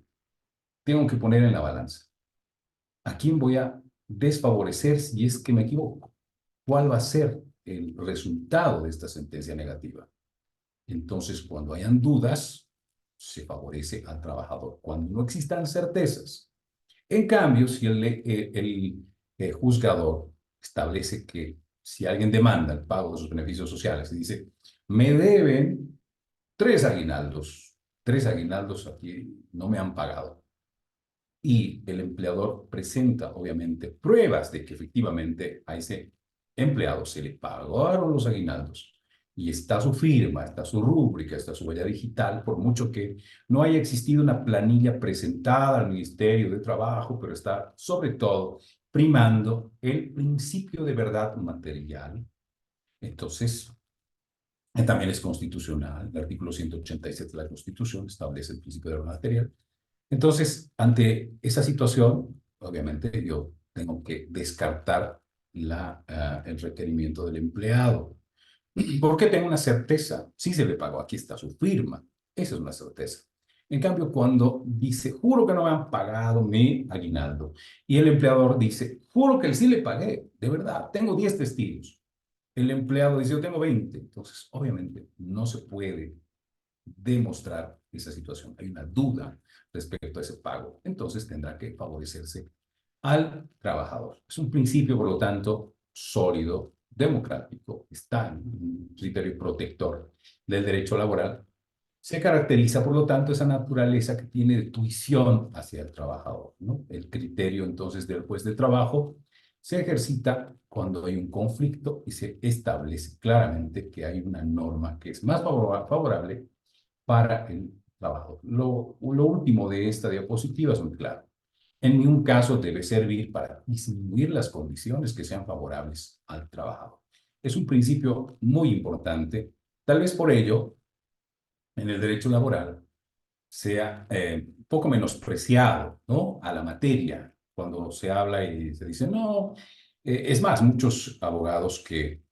tengo que poner en la balanza. ¿A quién voy a desfavorecer si es que me equivoco? ¿Cuál va a ser el resultado de esta sentencia negativa? Entonces, cuando hayan dudas, se favorece al trabajador. Cuando no existan certezas. En cambio, si el juzgador establece que si alguien demanda el pago de sus beneficios sociales y dice, me deben tres aguinaldos aquí no me han pagado, y el empleador presenta, obviamente, pruebas de que efectivamente a ese empleado se le pagaron los aguinaldos y está su firma, está su rúbrica, está su huella digital, por mucho que no haya existido una planilla presentada al Ministerio de Trabajo, pero está sobre todo primando el principio de verdad material. Entonces, también es constitucional. El artículo 187 de la Constitución establece el principio de verdad material. Entonces, ante esa situación, obviamente yo tengo que descartar el requerimiento del empleado. ¿Por qué tengo una certeza? Sí se le pagó, aquí está su firma. Esa es una certeza. En cambio, cuando dice, juro que no me han pagado mi aguinaldo, y el empleador dice, juro que sí le pagué, de verdad, tengo 10 testigos. El empleado dice, yo tengo 20. Entonces, obviamente, no se puede demostrar esa situación. Hay una duda respecto a ese pago. Entonces tendrá que favorecerse al trabajador. Es un principio, por lo tanto, sólido, democrático, está en un criterio protector del derecho laboral. Se caracteriza, por lo tanto, esa naturaleza que tiene de tuición hacia el trabajador, ¿no? El criterio, entonces, del juez de trabajo se ejercita cuando hay un conflicto y se establece claramente que hay una norma que es más favorable para el trabajo. Lo último de esta diapositiva es muy claro. En ningún caso debe servir para disminuir las condiciones que sean favorables al trabajador. Es un principio muy importante. Tal vez por ello, en el derecho laboral, sea un poco menospreciado, ¿no? A la materia, cuando se habla y se dice, no, es más, muchos abogados que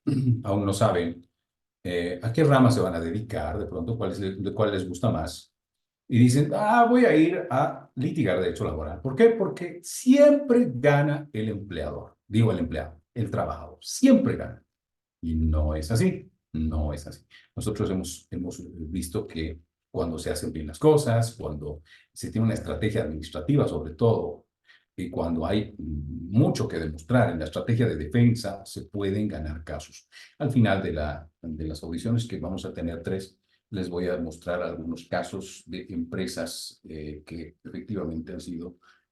aún no saben a qué rama se van a dedicar, de pronto, cuál les gusta más. Y dicen, voy a ir a litigar derecho laboral. ¿Por qué? Porque siempre gana el empleador. Digo el empleado, el trabajador. Siempre gana. Y no es así. No es así. Nosotros hemos visto que cuando se hacen bien las cosas, cuando se tiene una estrategia administrativa, sobre todo, y cuando hay mucho que demostrar en la estrategia de defensa, se pueden ganar casos. Al final de las audiciones, que vamos a tener tres, les voy a mostrar algunos casos de empresas que efectivamente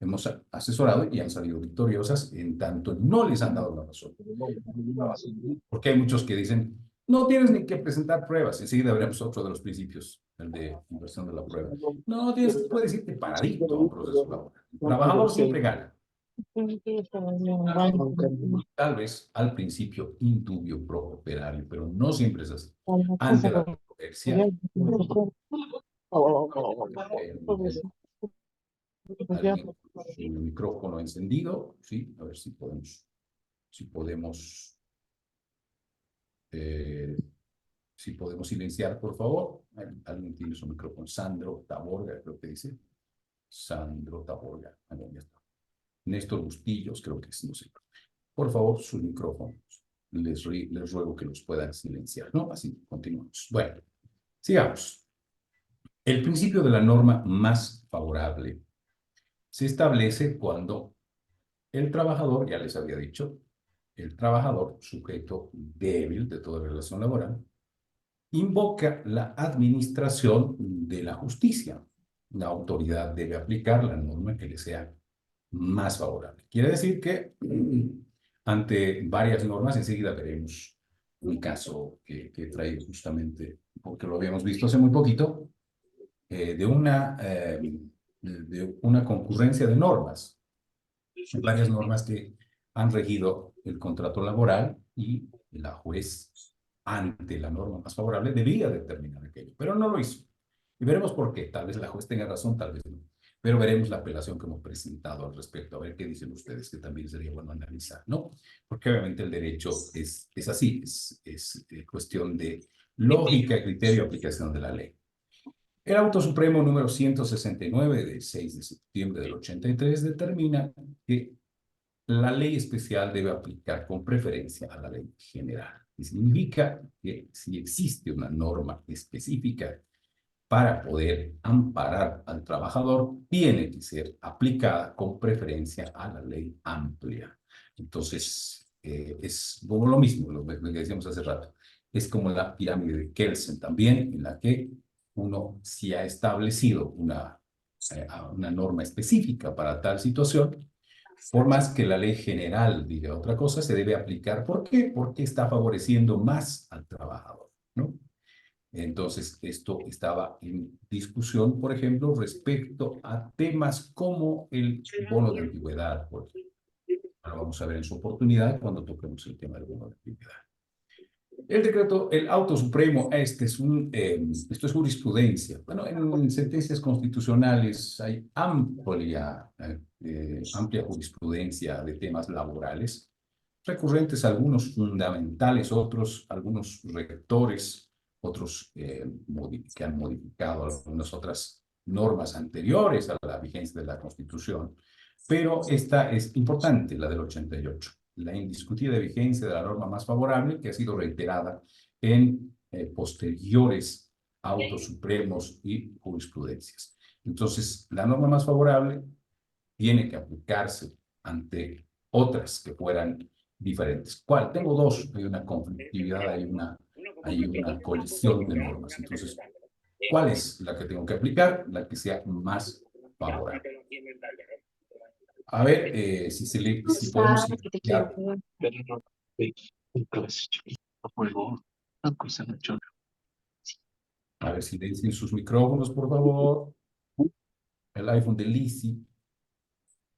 hemos asesorado y han salido victoriosas en tanto no les han dado la razón. Porque hay muchos que dicen, no tienes ni que presentar pruebas. Enseguida veremos otro de los principios, el de inversión de la prueba. No tienes, puedes irte paradito a un proceso laboral. El trabajador siempre gana. Tal vez al principio indubio pro operario, pero no siempre es así. Ante la controversia, alguien con su micrófono encendido, sí, a ver si podemos eh, si podemos silenciar, por favor. Alguien tiene su micrófono. Sandro Taborga, creo que dice. Sandro Taborga. Ya está. Néstor Bustillos, creo que es, no sé. Por favor, sus micrófonos. Les ruego que los puedan silenciar, ¿no? Así, continuamos. Bueno, sigamos. El principio de la norma más favorable se establece cuando el trabajador, ya les había dicho, el trabajador, sujeto débil de toda relación laboral, invoca la administración de la justicia. La autoridad debe aplicar la norma que le sea más favorable. Quiere decir que ante varias normas, enseguida veremos un caso que trae justamente, porque lo habíamos visto hace muy poquito, de una concurrencia de normas, varias normas que han regido el contrato laboral y la juez, ante la norma más favorable, debía determinar aquello, pero no lo hizo. Y veremos por qué. Tal vez la juez tenga razón, tal vez no. Pero veremos la apelación que hemos presentado al respecto, a ver qué dicen ustedes, que también sería bueno analizar, ¿no? Porque obviamente el derecho es así, es cuestión de lógica, criterio, aplicación de la ley. El Auto Supremo número 169 del 6 de septiembre del 83 determina que la ley especial debe aplicar con preferencia a la ley general. Y significa que si existe una norma específica para poder amparar al trabajador, tiene que ser aplicada con preferencia a la ley amplia. Entonces, es como lo mismo, lo que decíamos hace rato. Es como la pirámide de Kelsen también, en la que uno sí ha establecido una norma específica para tal situación, por más que la ley general diga otra cosa, se debe aplicar. ¿Por qué? Porque está favoreciendo más al trabajador, ¿no? Entonces, esto estaba en discusión, por ejemplo, respecto a temas como el bono de antigüedad. Por ejemplo. Ahora vamos a ver en su oportunidad cuando toquemos el tema del bono de antigüedad. El decreto, el auto supremo, esto es jurisprudencia. Bueno, en sentencias constitucionales hay amplia jurisprudencia de temas laborales, recurrentes algunos fundamentales, otros, algunos rectores, otros que han modificado algunas otras normas anteriores a la vigencia de la Constitución, pero esta es importante, la del 88, la indiscutida vigencia de la norma más favorable que ha sido reiterada en posteriores autos supremos y jurisprudencias. Entonces, la norma más favorable tiene que aplicarse ante otras que fueran diferentes. ¿Cuál? Tengo dos, hay una conflictividad, hay una colisión de normas. Entonces, ¿cuál es la que tengo que aplicar? La que sea más favorable. A ver si podemos iniciar. Pero no, un clase chiquito, juego, una cosa mucho. A ver, silencien sus micrófonos, por favor. El iPhone de Lizzy.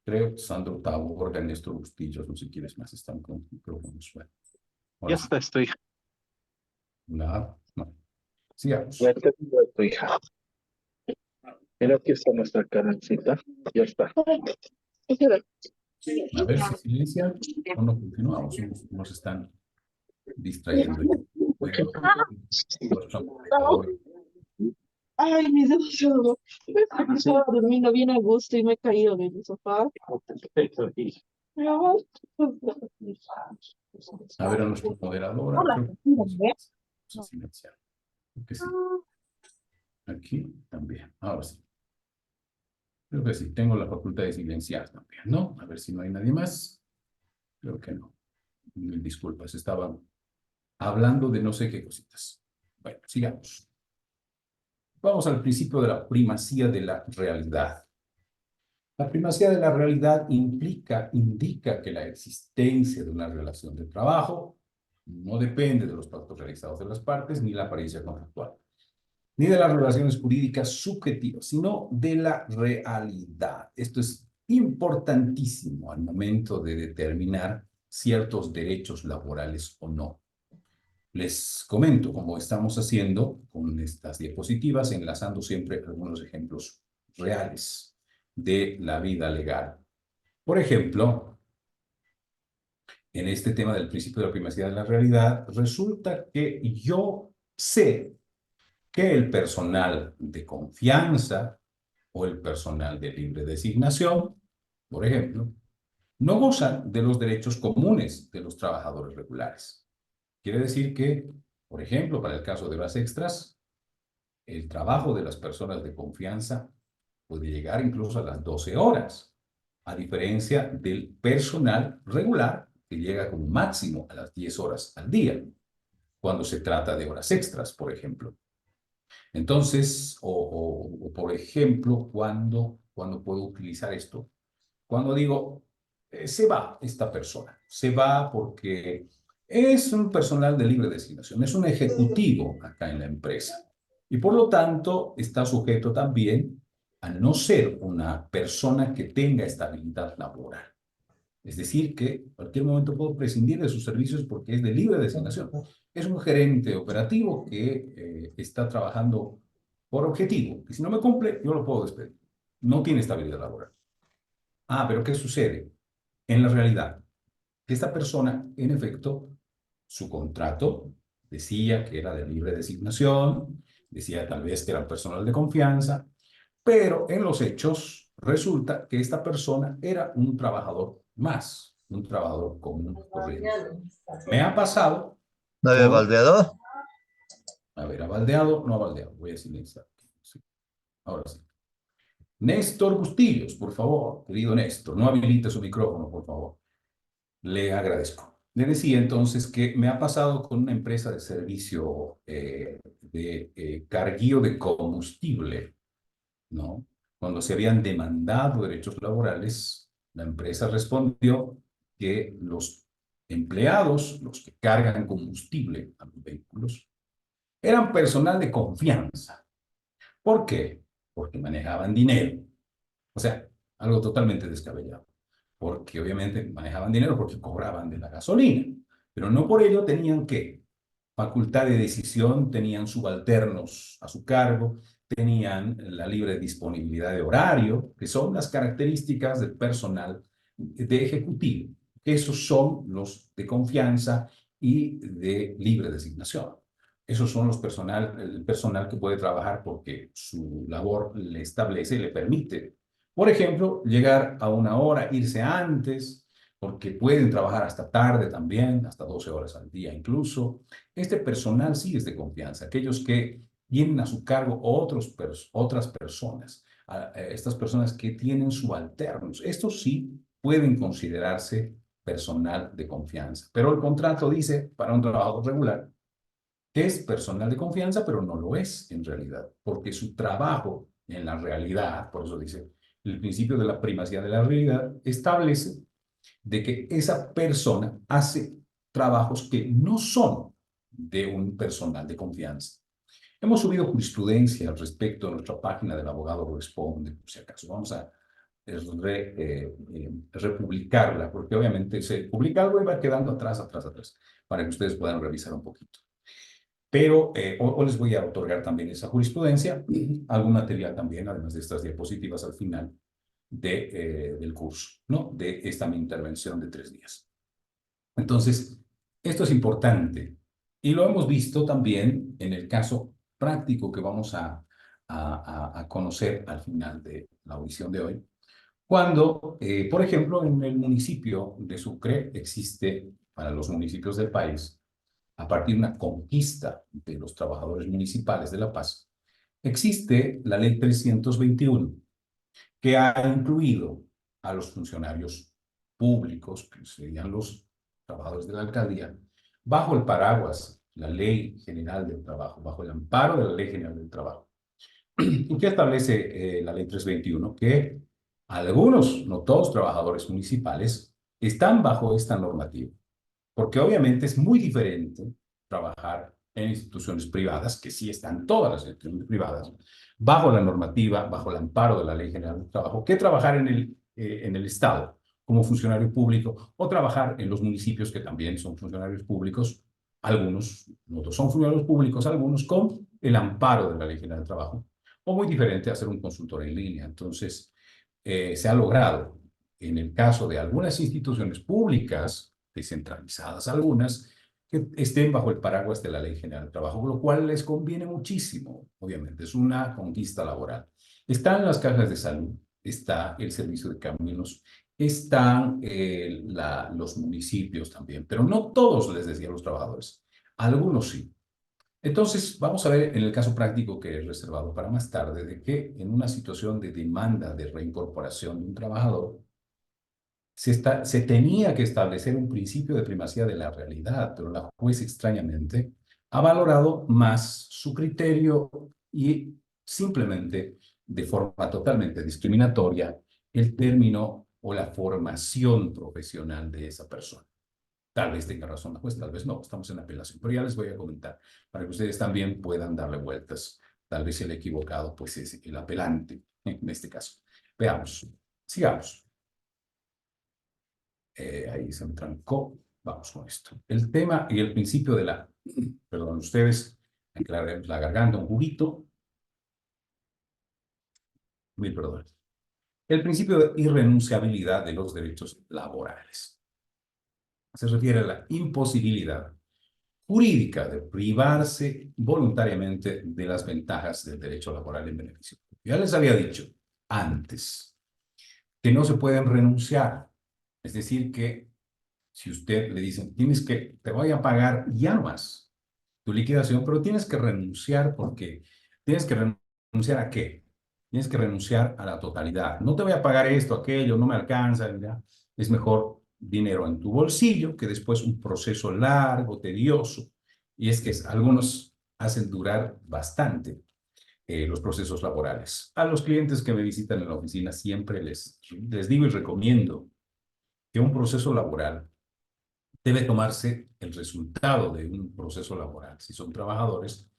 Creo, Sandro Taborga, Néstor Bustillos, no sé quiénes más están con micrófonos. Bueno, Ya ahora sí, está, estoy. nada, no. Sigamos. Ya tengo a tu hija. Mira, aquí está nuestra carancita. Ya está. A ver si silencian o no continuamos. Nos están distrayendo. Bueno, Ay, mis dedos. Estaba durmiendo bien a gusto y me he caído de mi sofá. Mi amor. a ver a nuestra moderadora. Hola, Creo que mírame. vamos a silenciar. Creo que sí. Aquí también. Ahora sí. Creo que sí. Tengo la facultad de silenciar también, ¿no? A ver si no hay nadie más. Creo que no. Mil disculpas. Estaba hablando de no sé qué cositas. Bueno, sigamos. Vamos al principio de la primacía de la realidad. La primacía de la realidad indica que la existencia de una relación de trabajo no depende de los pactos realizados de las partes ni la apariencia contractual, ni de las relaciones jurídicas subjetivas, sino de la realidad. Esto es importantísimo al momento de determinar ciertos derechos laborales o no. Les comento, como estamos haciendo con estas diapositivas, enlazando siempre algunos ejemplos reales de la vida legal. Por ejemplo, en este tema del principio de la primacía de la realidad, resulta que yo sé que el personal de confianza o el personal de libre designación, por ejemplo, no gozan de los derechos comunes de los trabajadores regulares. Quiere decir que, por ejemplo, para el caso de horas extras, el trabajo de las personas de confianza puede llegar incluso a las 12 horas, a diferencia del personal regular que llega como máximo a las 10 horas al día, cuando se trata de horas extras, por ejemplo. Entonces, por ejemplo, cuando puedo utilizar esto, cuando digo, se va esta persona, se va porque es un personal de libre designación, es un ejecutivo acá en la empresa y por lo tanto está sujeto también a no ser una persona que tenga estabilidad laboral. Es decir, que en cualquier momento puedo prescindir de sus servicios porque es de libre designación. Es un gerente operativo que está trabajando por objetivo. Y si no me cumple, yo lo puedo despedir. No tiene estabilidad laboral. Ah, pero ¿qué sucede? En la realidad, que esta persona, en efecto, su contrato decía que era de libre designación, decía tal vez que era personal de confianza, pero en los hechos resulta que esta persona era un trabajador más, un trabajador común y corriente. Me ha pasado ¿No había con, baldeado? a ver, ¿ha baldeado? No ha baldeado, voy a silenciar. Sí, ahora sí. Néstor Bustillos, por favor, querido Néstor, no habilite su micrófono, por favor. Le agradezco. Le decía entonces que me ha pasado con una empresa de servicio de carguío de combustible, ¿no? Cuando se habían demandado derechos laborales, la empresa respondió que los empleados, los que cargan combustible a los vehículos, eran personal de confianza. ¿Por qué? Porque manejaban dinero. O sea, algo totalmente descabellado. Porque obviamente manejaban dinero porque cobraban de la gasolina, pero no por ello tenían que facultad de decisión, tenían subalternos a su cargo, tenían la libre disponibilidad de horario, que son las características del personal de ejecutivo. Esos son los de confianza y de libre designación. Esos son el personal que puede trabajar porque su labor le establece y le permite, por ejemplo, llegar a una hora, irse antes, porque pueden trabajar hasta tarde también, hasta 12 horas al día incluso. Este personal sí es de confianza, aquellos que tienen a su cargo otras personas, estas personas que tienen subalternos. Estos sí pueden considerarse personal de confianza, pero el contrato dice para un trabajo regular que es personal de confianza, pero no lo es en realidad, porque su trabajo en la realidad, por eso dice, el principio de la primacía de la realidad establece de que esa persona hace trabajos que no son de un personal de confianza. Hemos subido jurisprudencia al respecto a nuestra página del abogado responde, por si acaso. Vamos a republicarla, porque obviamente se publica algo y va quedando atrás, para que ustedes puedan revisar un poquito. Pero hoy les voy a otorgar también esa jurisprudencia, algún material también, además de estas diapositivas al final del curso, ¿no? De esta mi intervención de 3 días. Entonces, esto es importante y lo hemos visto también en el caso práctico que vamos a conocer al final de la audición de hoy, cuando, por ejemplo, en el municipio de Sucre existe, para los municipios del país, a partir de una conquista de los trabajadores municipales de La Paz, existe la Ley 321, que ha incluido a los funcionarios públicos, que serían los trabajadores de la alcaldía, bajo el paraguas, la Ley General del Trabajo, bajo el amparo de la Ley General del Trabajo. ¿Y qué establece la Ley 321? Que algunos, no todos trabajadores municipales, están bajo esta normativa, porque obviamente es muy diferente trabajar en instituciones privadas, que sí están todas las instituciones privadas, bajo la normativa, bajo el amparo de la Ley General del Trabajo, que trabajar en el Estado como funcionario público o trabajar en los municipios que también son funcionarios públicos, algunos, no todos son funcionarios públicos, algunos con el amparo de la Ley General del Trabajo, o muy diferente hacer un consultor en línea. Entonces, se ha logrado, en el caso de algunas instituciones públicas, descentralizadas algunas, que estén bajo el paraguas de la Ley General del Trabajo, lo cual les conviene muchísimo, obviamente, es una conquista laboral. Están las cajas de salud, está el servicio de caminos están los municipios también, pero no todos, les decía a los trabajadores, algunos sí. Entonces, vamos a ver en el caso práctico que he reservado para más tarde, de que en una situación de demanda de reincorporación de un trabajador, se tenía que establecer un principio de primacía de la realidad, pero la juez extrañamente ha valorado más su criterio y simplemente de forma totalmente discriminatoria el término o la formación profesional de esa persona. Tal vez tenga razón la juez, tal vez no, estamos en apelación, pero ya les voy a comentar para que ustedes también puedan darle vueltas. Tal vez el equivocado pues es el apelante en este caso. Veamos, sigamos. Ahí se me trancó. Vamos con esto. El tema y el principio de la, perdón, ustedes, aclaremos la garganta, un juguito. Mil perdones. El principio de irrenunciabilidad de los derechos laborales. Se refiere a la imposibilidad jurídica de privarse voluntariamente de las ventajas del derecho laboral en beneficio. Ya les había dicho antes que no se pueden renunciar. Es decir, que si usted le dicen, te voy a pagar ya más tu liquidación, pero tienes que renunciar porque tienes que renunciar ¿a qué? Tienes que renunciar a la totalidad. No te voy a pagar esto, aquello, no me alcanza, ¿ya? Es mejor dinero en tu bolsillo que después un proceso largo, tedioso. Y es que algunos hacen durar bastante los procesos laborales. A los clientes que me visitan en la oficina siempre les digo y recomiendo que un proceso laboral debe tomarse el resultado de un proceso laboral, si son trabajadores,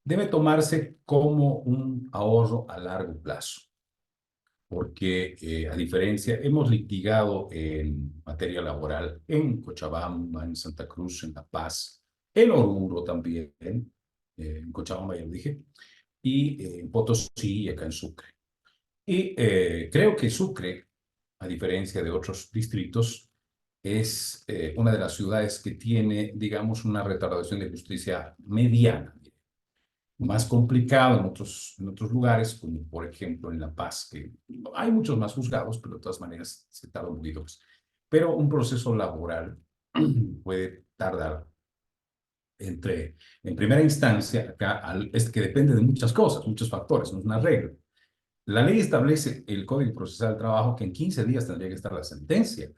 debe tomarse como un ahorro a largo plazo, porque a diferencia, hemos litigado en materia laboral en Cochabamba, en Santa Cruz, en La Paz, en Oruro también, en Cochabamba ya lo dije, y en Potosí y acá en Sucre. Y creo que Sucre, a diferencia de otros distritos, es una de las ciudades que tiene, digamos, una retardación de justicia mediana. Más complicado en otros lugares, como por ejemplo en La Paz, que hay muchos más juzgados, pero de todas maneras se tarda un poquito más. Pero un proceso laboral puede tardar en primera instancia, acá es que depende de muchas cosas, muchos factores, no es una regla. La ley establece el Código Procesal del Trabajo que en 15 días tendría que estar la sentencia,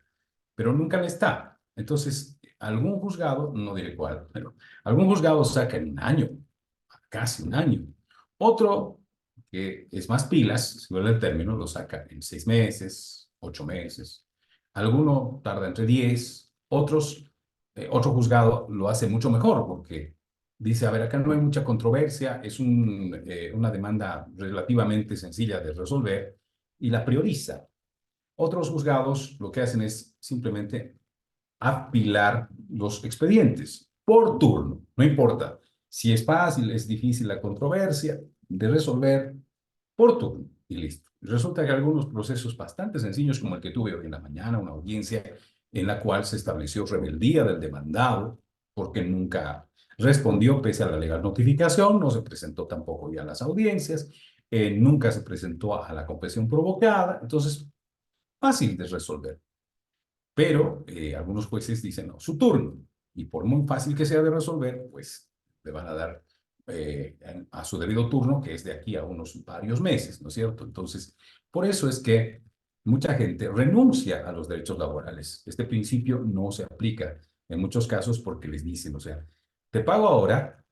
pero nunca le está. Entonces, algún juzgado, no diré cuál, pero algún juzgado saca en un año, casi un año. Otro, que es más pilas, si vuelve el término, lo saca en 6 meses, 8 meses. Alguno tarda entre 10, otro juzgado lo hace mucho mejor porque dice, a ver, acá no hay mucha controversia, es una demanda relativamente sencilla de resolver y la prioriza. Otros juzgados lo que hacen es simplemente apilar los expedientes por turno, no importa si es fácil, es difícil la controversia de resolver por turno y listo. Resulta que algunos procesos bastante sencillos, como el que tuve hoy en la mañana, una audiencia en la cual se estableció rebeldía del demandado porque nunca respondió pese a la legal notificación, no se presentó tampoco ya a las audiencias, nunca se presentó a la confesión provocada, entonces fácil de resolver. Pero algunos jueces dicen, no, su turno. Y por muy fácil que sea de resolver, pues le van a dar a su debido turno, que es de aquí a unos varios meses, ¿no es cierto? Entonces, por eso es que mucha gente renuncia a los derechos laborales. Este principio no se aplica en muchos casos porque les dicen, o sea, te pago ahora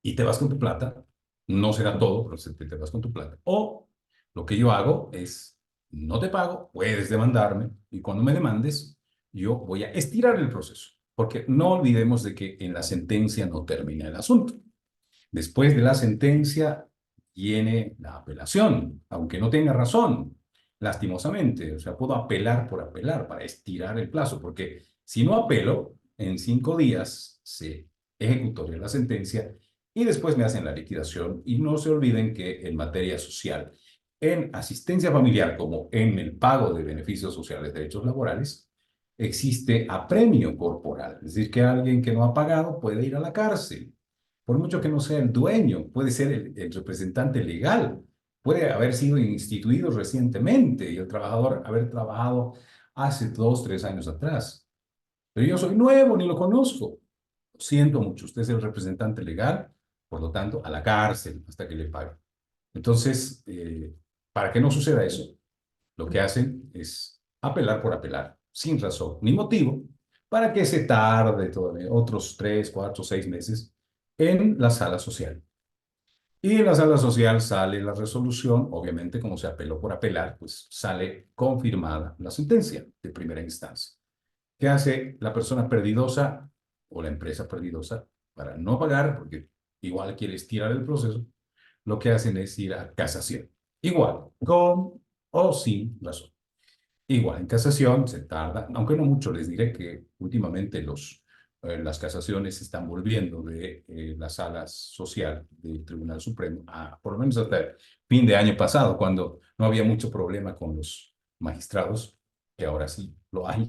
y te vas con tu plata. No será todo, pero te vas con tu plata. O lo que yo hago es, no te pago, puedes demandarme y cuando me demandes, yo voy a estirar el proceso. Porque no olvidemos de que en la sentencia no termina el asunto. Después de la sentencia viene la apelación, aunque no tenga razón, lastimosamente. O sea, puedo apelar por apelar para estirar el plazo, porque si no apelo, en 5 días se ejecutoria la sentencia y después me hacen la liquidación. Y no se olviden que en materia social, en asistencia familiar como en el pago de beneficios sociales, derechos laborales, existe apremio corporal. Es decir, que alguien que no ha pagado puede ir a la cárcel. Por mucho que no sea el dueño, puede ser el representante legal puede haber sido instituido recientemente y el trabajador haber trabajado hace 2, 3 años atrás. Pero yo soy nuevo, ni lo conozco. Lo siento mucho, usted es el representante legal, por lo tanto, a la cárcel hasta que le pague. Entonces, para que no suceda eso, lo que hacen es apelar por apelar, sin razón ni motivo, para que se tarde todavía otros 3, 4, 6 meses en la sala social. Y en la sala social sale la resolución, obviamente como se apeló por apelar, pues sale confirmada la sentencia de primera instancia. ¿Qué hace la persona perdidosa o la empresa perdidosa para no pagar, porque igual quiere estirar el proceso? Lo que hacen es ir a casación. Igual, con o sin razón. Igual, en casación se tarda, aunque no mucho, les diré que últimamente las casaciones se están volviendo de la sala social del Tribunal Supremo, por lo menos hasta el fin de año pasado, cuando no había mucho problema con los magistrados, que ahora sí lo hay,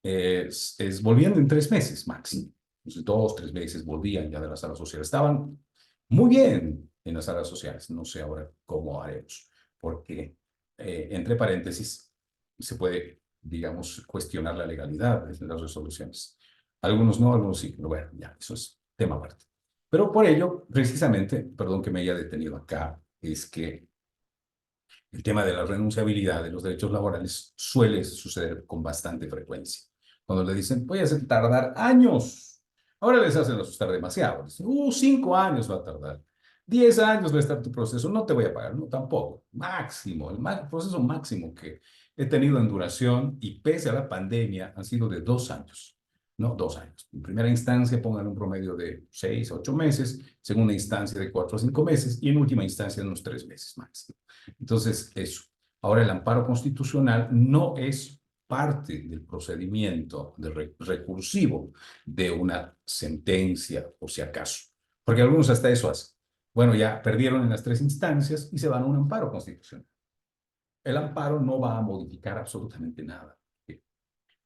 es volviendo en 3 meses máximo. Entonces, 2, 3 meses volvían ya de la sala social. Estaban muy bien en las salas sociales. No sé ahora cómo haremos, porque, entre paréntesis, se puede, digamos, cuestionar la legalidad de las resoluciones. Algunos no, algunos sí, pero bueno, ya, eso es tema aparte. Pero por ello, precisamente, perdón que me haya detenido acá, es que el tema de la renunciabilidad de los derechos laborales suele suceder con bastante frecuencia. Cuando le dicen, voy a hacer tardar años, ahora les hacen asustar demasiado. Dicen, 5 años va a tardar, 10 años va a estar tu proceso, no te voy a pagar, no, tampoco. Máximo, el proceso máximo que he tenido en duración y pese a la pandemia han sido de 2 años. No, 2 años. En primera instancia pongan un promedio de 6 a 8 meses, segunda instancia de 4 a 5 meses y en última instancia unos 3 meses máximo. Entonces, eso. Ahora, el amparo constitucional no es parte del procedimiento recursivo de una sentencia, o si acaso. Porque algunos hasta eso hacen. Bueno, ya perdieron en las 3 instancias y se van a un amparo constitucional. El amparo no va a modificar absolutamente nada.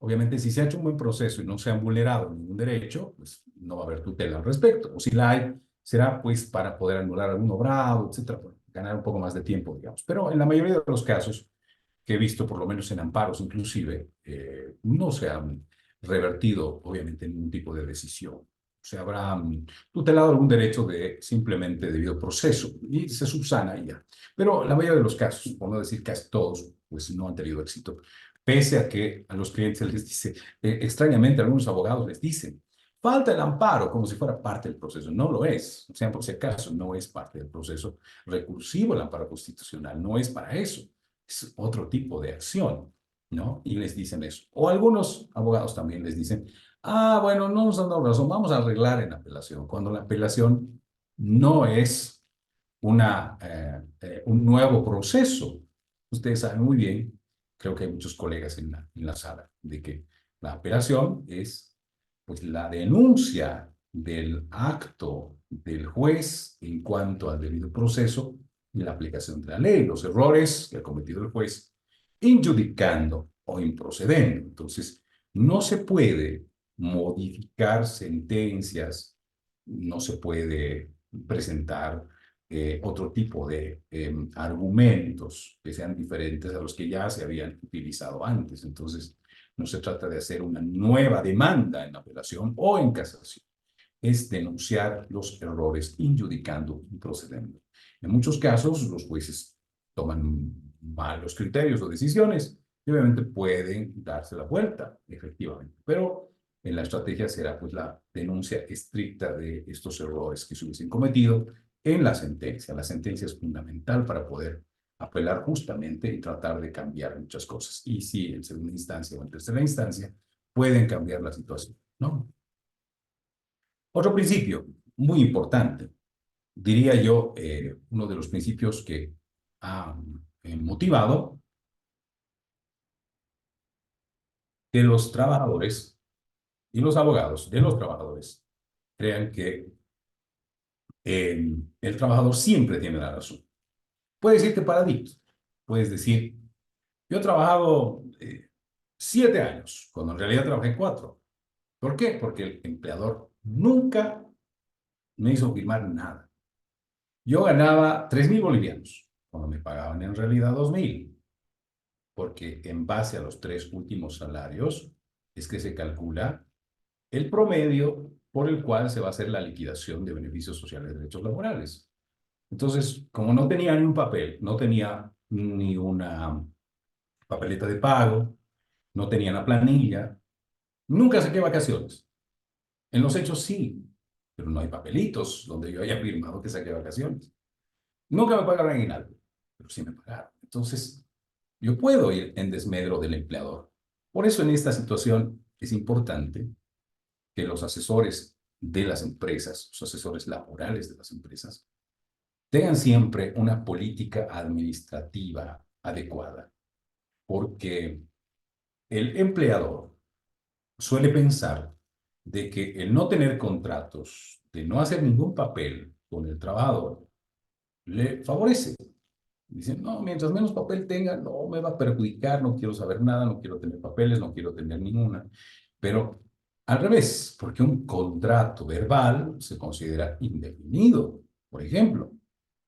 Obviamente, si se ha hecho un buen proceso y no se han vulnerado ningún derecho, pues no va a haber tutela al respecto. O si la hay, será pues para poder anular algún obrado, etcétera, para ganar un poco más de tiempo, digamos. Pero en la mayoría de los casos que he visto, por lo menos en amparos inclusive, no se han revertido, obviamente, ningún tipo de decisión. Se habrá tutelado algún derecho de simplemente debido proceso y se subsana y ya. Pero la mayoría de los casos, por no decir casi todos, pues no han tenido éxito. Pese a que a los clientes les dice, extrañamente algunos abogados les dicen, falta el amparo como si fuera parte del proceso. No lo es. O sea, por si acaso, no es parte del proceso recursivo el amparo constitucional. No es para eso. Es otro tipo de acción, ¿no? Y les dicen eso. O algunos abogados también les dicen, bueno, no nos han dado razón, vamos a arreglar en apelación, cuando la apelación no es un nuevo proceso. Ustedes saben muy bien, creo que hay muchos colegas en la sala, de que la apelación es pues la denuncia del acto del juez en cuanto al debido proceso y la aplicación de la ley, los errores que ha cometido el juez, injudicando o improcedendo. Entonces, no se puede modificar sentencias, no se puede presentar otro tipo de argumentos que sean diferentes a los que ya se habían utilizado antes. Entonces, no se trata de hacer una nueva demanda en apelación o en casación. Es denunciar los errores injudicando y procediendo. En muchos casos, los jueces toman malos criterios o decisiones y obviamente pueden darse la vuelta, efectivamente. Pero en la estrategia será pues la denuncia estricta de estos errores que se hubiesen cometido en la sentencia. La sentencia es fundamental para poder apelar justamente y tratar de cambiar muchas cosas. Y si en segunda instancia o en tercera instancia pueden cambiar la situación, ¿no? Otro principio muy importante, diría yo, uno de los principios que ha motivado que los trabajadores y los abogados de los trabajadores crean que el trabajador siempre tiene la razón. Puedes irte paradigmas. Puedes decir, yo he trabajado 7 años, cuando en realidad trabajé 4. ¿Por qué? Porque el empleador nunca me hizo firmar nada. Yo ganaba 3.000 bolivianos cuando me pagaban en realidad 2.000, porque en base a los 3 últimos salarios es que se calcula el promedio por el cual se va a hacer la liquidación de beneficios sociales de derechos laborales. Entonces, como no tenía ni un papel, no tenía ni una papeleta de pago, no tenía la planilla, nunca saqué vacaciones. En los hechos sí, pero no hay papelitos donde yo haya firmado que saqué vacaciones. Nunca me pagaron aguinaldo, pero sí me pagaron. Entonces, yo puedo ir en desmedro del empleador. Por eso en esta situación es importante que los asesores de las empresas, los asesores laborales de las empresas, tengan siempre una política administrativa adecuada, porque el empleador suele pensar de que el no tener contratos, de no hacer ningún papel con el trabajador, le favorece. Dicen, no, mientras menos papel tenga, no me va a perjudicar, no quiero saber nada, no quiero tener papeles, no quiero tener ninguna. Pero al revés, porque un contrato verbal se considera indefinido. Por ejemplo,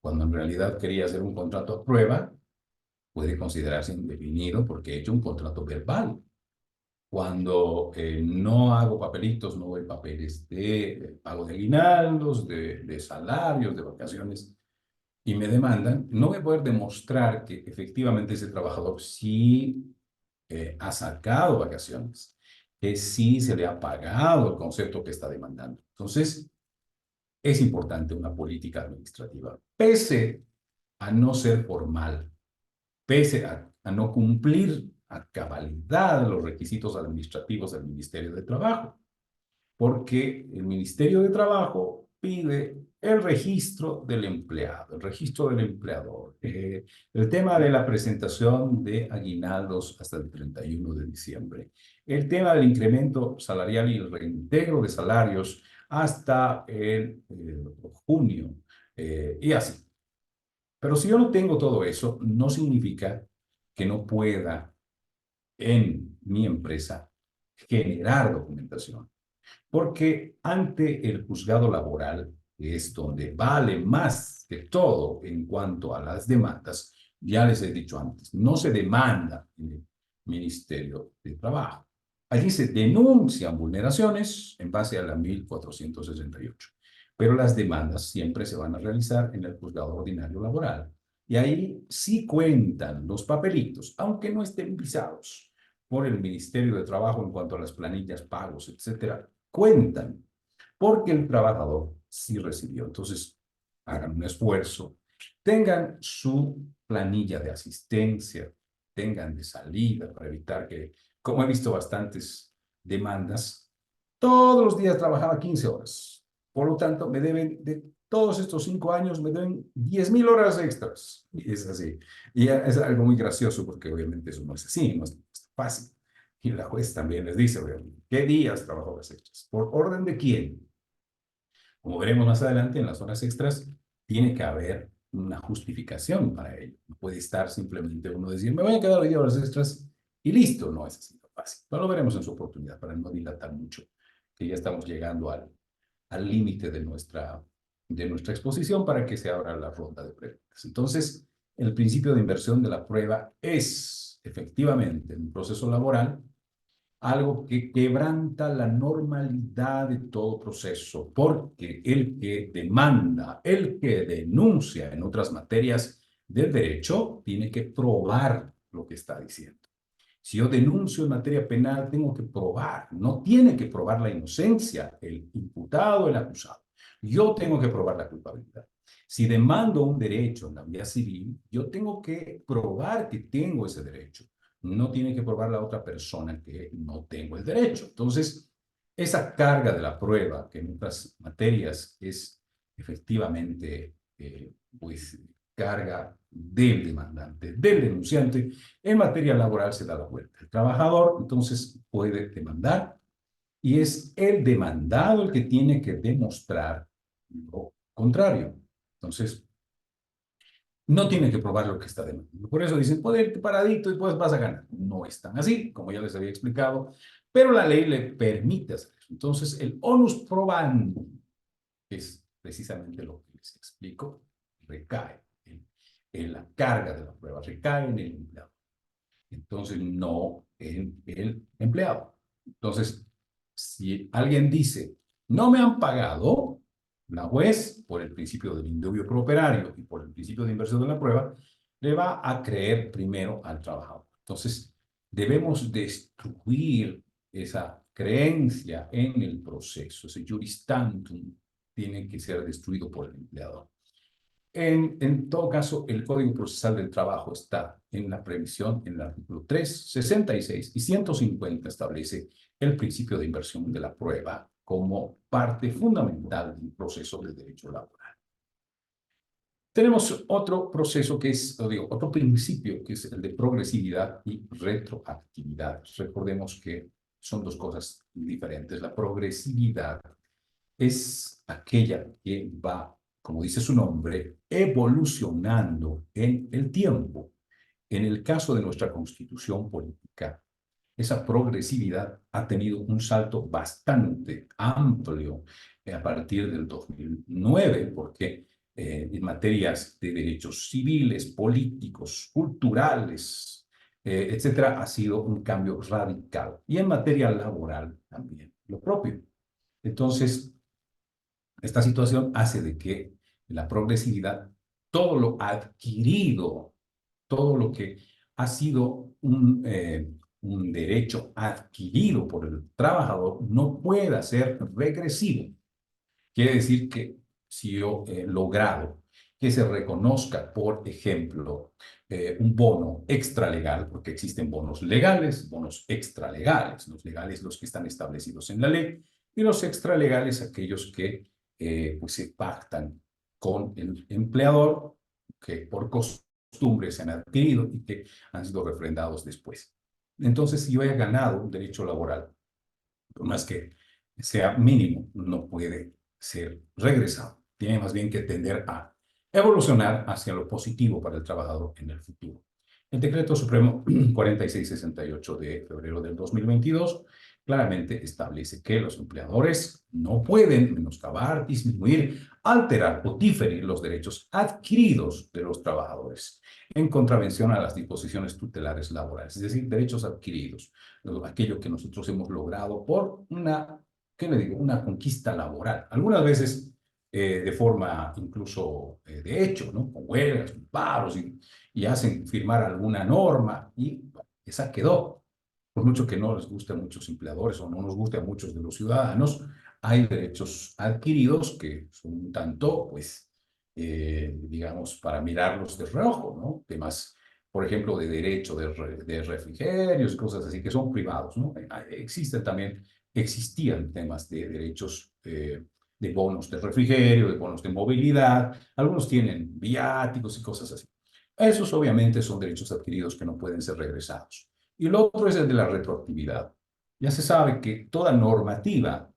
cuando en realidad quería hacer un contrato a prueba, puede considerarse indefinido porque he hecho un contrato verbal. Cuando no hago papelitos, no doy papeles de pago de aguinaldos, de salarios, de vacaciones, y me demandan, no voy a poder demostrar que efectivamente ese trabajador sí ha sacado vacaciones, que sí se le ha pagado el concepto que está demandando. Entonces, es importante una política administrativa, pese a no ser formal, pese a no cumplir a cabalidad los requisitos administrativos del Ministerio de Trabajo, porque el Ministerio de Trabajo pide el registro del empleado, el registro del empleador, el tema de la presentación de aguinaldos hasta el 31 de diciembre, el tema del incremento salarial y el reintegro de salarios hasta el junio, y así. Pero si yo no tengo todo eso, no significa que no pueda en mi empresa generar documentación. Porque ante el juzgado laboral, que es donde vale más que todo en cuanto a las demandas, ya les he dicho antes, no se demanda en el Ministerio de Trabajo. Allí se denuncian vulneraciones en base a la 1468, pero las demandas siempre se van a realizar en el juzgado ordinario laboral. Y ahí sí cuentan los papelitos, aunque no estén visados por el Ministerio de Trabajo en cuanto a las planillas, pagos, etcétera, cuentan, porque el trabajador sí recibió. Entonces, hagan un esfuerzo, tengan su planilla de asistencia, tengan de salida para evitar que, como he visto bastantes demandas, todos los días trabajaba 15 horas. Por lo tanto, me deben de todos estos 5 años, me deben 10.000 horas extras. Y es así. Y es algo muy gracioso porque obviamente eso no es así, no es fácil. Y la juez también les dice, obviamente, ¿qué días trabajó horas extras? ¿Por orden de quién? Como veremos más adelante, en las horas extras tiene que haber una justificación para ello. No puede estar simplemente uno decir, me voy a quedar hoy de horas extras y listo. No es así tan fácil. Pero lo veremos en su oportunidad para no dilatar mucho, que ya estamos llegando al límite de nuestra exposición para que se abra la ronda de preguntas. Entonces, el principio de inversión de la prueba es efectivamente en un proceso laboral algo que quebranta la normalidad de todo proceso, porque el que demanda, el que denuncia en otras materias del derecho, tiene que probar lo que está diciendo. Si yo denuncio en materia penal, tengo que probar, no tiene que probar la inocencia, el imputado, el acusado. Yo tengo que probar la culpabilidad. Si demando un derecho en la vía civil, yo tengo que probar que tengo ese derecho. No tiene que probar la otra persona que no tengo el derecho. Entonces, esa carga de la prueba, que en otras materias es efectivamente, pues, carga del demandante, del denunciante, en materia laboral se da la vuelta. El trabajador, entonces, puede demandar y es el demandado el que tiene que demostrar lo contrario. Entonces, no tiene que probar lo que está demandando. Por eso dicen, puede ir paradito y pues vas a ganar. No es tan así, como ya les había explicado, pero la ley le permite hacer eso. Entonces, el onus probandi es precisamente lo que les explico, recae la carga de la prueba recae en el empleador. Entonces, no en el empleado. Entonces, si alguien dice, no me han pagado, la juez, por el principio del indubio pro operario y por el principio de inversión de la prueba, le va a creer primero al trabajador. Entonces, debemos destruir esa creencia en el proceso, ese juris tantum tiene que ser destruido por el empleador. En todo caso, el Código Procesal del Trabajo está en la previsión, en el artículo 3, 66 y 150 establece el principio de inversión de la prueba como parte fundamental del proceso de derecho laboral. Tenemos otro proceso que es, otro principio que es el de progresividad y retroactividad. Recordemos que son dos cosas diferentes. La progresividad es aquella que va, como dice su nombre, evolucionando en el tiempo. En el caso de nuestra constitución política, esa progresividad ha tenido un salto bastante amplio a partir del 2009, porque en materias de derechos civiles, políticos, culturales, etcétera, ha sido un cambio radical. Y en materia laboral también lo propio. Entonces, esta situación hace de que la progresividad, todo lo adquirido, todo lo que ha sido un derecho adquirido por el trabajador, no pueda ser regresivo. Quiere decir que si yo he logrado que se reconozca, por ejemplo, un bono extralegal, porque existen bonos legales, bonos extralegales, los legales los que están establecidos en la ley, y los extralegales aquellos que pues se pactan con el empleador, que por costumbre se han adquirido y que han sido refrendados después. Entonces, si yo he ganado un derecho laboral, por más que sea mínimo, no puede ser regresado. Tiene más bien que tender a evolucionar hacia lo positivo para el trabajador en el futuro. El Decreto Supremo 4668 de febrero del 2022 claramente establece que los empleadores no pueden menoscabar, disminuir, alterar o diferir los derechos adquiridos de los trabajadores en contravención a las disposiciones tutelares laborales, es decir, derechos adquiridos, aquello que nosotros hemos logrado por una, ¿qué le digo?, una conquista laboral. Algunas veces de forma incluso de hecho, ¿no? Con huelgas, con paros y hacen firmar alguna norma y bueno, esa quedó. Por mucho que no les guste a muchos empleadores o no nos guste a muchos de los ciudadanos, hay derechos adquiridos que son un tanto, pues, digamos, para mirarlos de reojo, ¿no? Temas, por ejemplo, de derecho de refrigerios y cosas así que son privados, ¿no? Existen también, existían temas de derechos de bonos de refrigerio, de bonos de movilidad, algunos tienen viáticos y cosas así. Esos obviamente son derechos adquiridos que no pueden ser regresados. Y lo otro es el de la retroactividad. Ya se sabe que toda normativa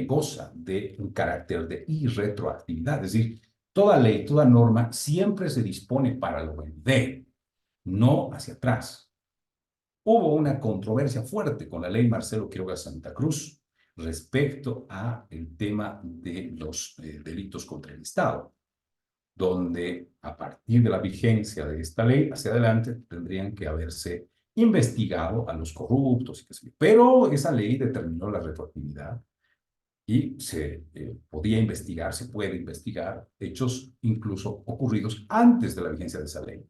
goza de un carácter de irretroactividad, es decir, toda ley, toda norma siempre se dispone para lo venidero, no hacia atrás. Hubo una controversia fuerte con la ley Marcelo Quiroga Santa Cruz respecto a el tema de los delitos contra el Estado, donde a partir de la vigencia de esta ley hacia adelante tendrían que haberse investigado a los corruptos y qué sé yo. Pero esa ley determinó la retroactividad y se podía investigar, se puede investigar hechos incluso ocurridos antes de la vigencia de esa ley.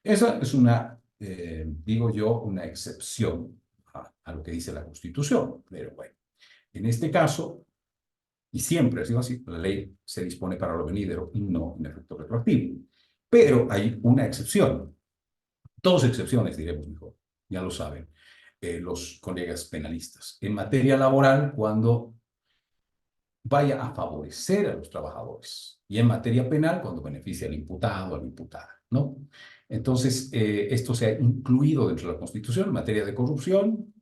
Esa es una, digo yo, una excepción a lo que dice la Constitución, pero bueno, en este caso, y siempre ha sido así, la ley se dispone para lo venidero y no en efecto retroactivo. Pero hay una excepción, dos excepciones diremos mejor, ya lo saben los colegas penalistas. En materia laboral, cuando vaya a favorecer a los trabajadores. Y en materia penal, cuando beneficia al imputado o a la imputada, ¿no? Entonces, esto se ha incluido dentro de la Constitución en materia de corrupción,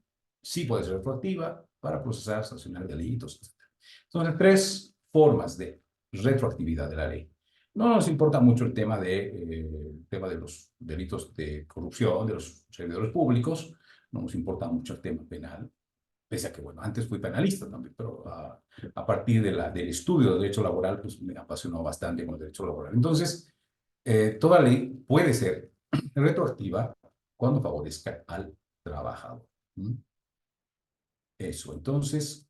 sí puede ser retroactiva para procesar, sancionar delitos, etc. Entonces, tres formas de retroactividad de la ley. No nos importa mucho el tema de los delitos de corrupción de los servidores públicos, no nos importa mucho el tema penal. Pese a que, bueno, antes fui penalista también, pero a partir del estudio de derecho laboral, pues me apasionó bastante con el derecho laboral. Entonces, toda ley puede ser retroactiva cuando favorezca al trabajador. ¿Mm? Eso, entonces,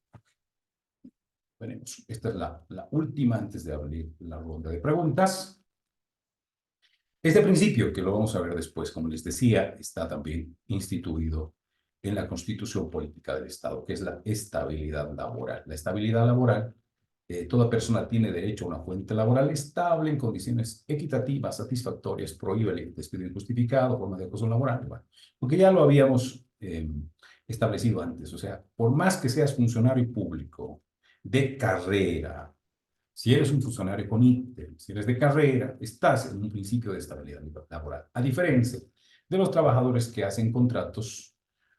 veremos. Esta es la última antes de abrir la ronda de preguntas. Este principio, que lo vamos a ver después, como les decía, está también instituido en la Constitución Política del Estado, que es la estabilidad laboral. La estabilidad laboral, toda persona tiene derecho a una fuente laboral estable en condiciones equitativas, satisfactorias, prohíbe el despido injustificado, forma de acoso laboral, bueno, porque ya lo habíamos establecido antes. O sea, por más que seas funcionario público de carrera, si eres un funcionario con ítem, si eres de carrera, estás en un principio de estabilidad laboral. A diferencia de los trabajadores que hacen contratos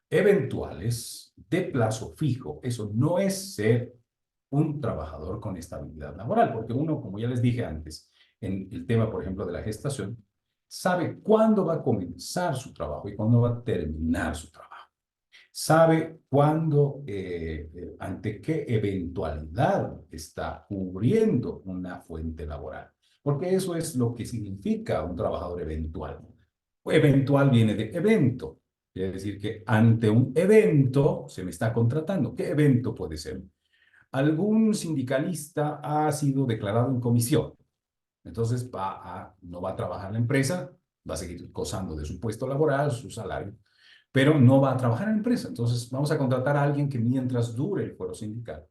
eventuales de plazo fijo. Eso no es ser un trabajador con estabilidad laboral, porque uno, como ya les dije antes, en el tema, por ejemplo, de la gestación, sabe cuándo va a comenzar su trabajo y cuándo va a terminar su trabajo. Sabe cuándo, ante qué eventualidad está cubriendo una fuente laboral, porque eso es lo que significa un trabajador eventual. Eventual viene de evento, quiere decir que ante un evento se me está contratando. ¿Qué evento puede ser? Algún sindicalista ha sido declarado en comisión, entonces no va a trabajar en la empresa, va a seguir gozando de su puesto laboral, su salario, pero no va a trabajar en la empresa. Entonces vamos a contratar a alguien que mientras dure el fuero sindical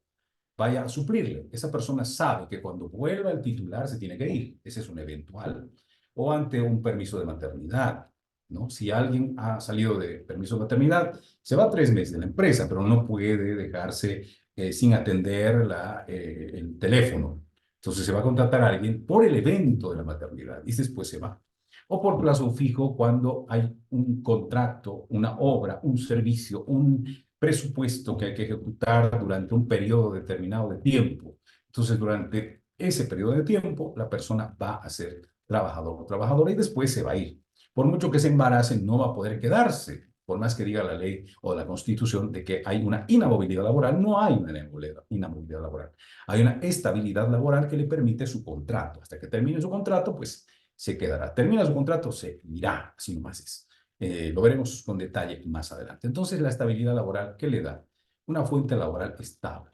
vaya a suplirle. Esa persona sabe que cuando vuelva el titular se tiene que ir. Ese es un eventual. O ante un permiso de maternidad, ¿no? Si alguien ha salido de permiso de maternidad, se va 3 meses de la empresa, pero no puede dejarse sin atender el teléfono. Entonces se va a contratar a alguien por el evento de la maternidad y después se va. O por plazo fijo cuando hay un contrato, una obra, un servicio, un presupuesto que hay que ejecutar durante un periodo determinado de tiempo. Entonces, durante ese periodo de tiempo, la persona va a ser trabajador o trabajadora y después se va a ir. Por mucho que se embarace, no va a poder quedarse. Por más que diga la ley o la Constitución de que hay una inamovilidad laboral, no hay una inamovilidad laboral. Hay una estabilidad laboral que le permite su contrato. Hasta que termine su contrato, pues se quedará. Termina su contrato, se irá, así nomás es. Lo veremos con detalle más adelante. Entonces, la estabilidad laboral, ¿qué le da? Una fuente laboral estable.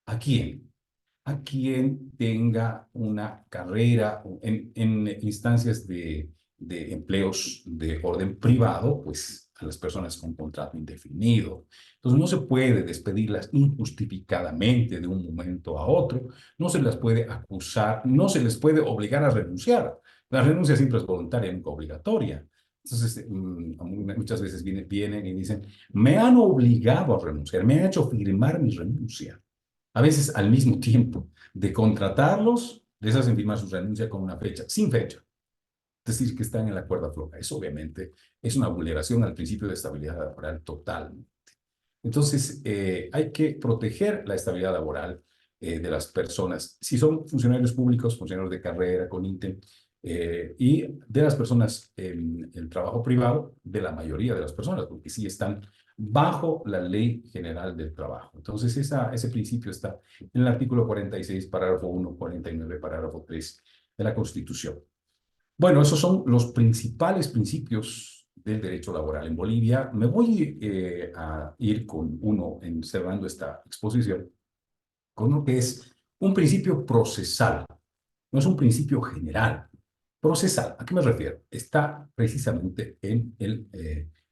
¿A quién? A quien tenga una carrera en instancias de empleos de orden privado, pues a las personas con contrato indefinido. Entonces, no se puede despedirlas injustificadamente de un momento a otro, no se las puede acusar, no se les puede obligar a renunciar. La renuncia siempre es voluntaria, nunca obligatoria. Entonces, muchas veces vienen y dicen, me han obligado a renunciar, me han hecho firmar mi renuncia. A veces al mismo tiempo de contratarlos, les hacen firmar su renuncia con una fecha, sin fecha. Es decir, que están en la cuerda floja. Eso obviamente es una vulneración al principio de estabilidad laboral total. Entonces, hay que proteger la estabilidad laboral de las personas. Si son funcionarios públicos, funcionarios de carrera, con INTEM, y de las personas en el trabajo privado, de la mayoría de las personas, porque sí están bajo la Ley General del Trabajo. Entonces, ese principio está en el artículo 46, parágrafo 1, 49, parágrafo 3 de la Constitución. Bueno, esos son los principales principios del derecho laboral en Bolivia. Me voy a ir con uno, cerrando esta exposición, con uno que es un principio procesal, no es un principio general. Procesal, ¿a qué me refiero? Está precisamente en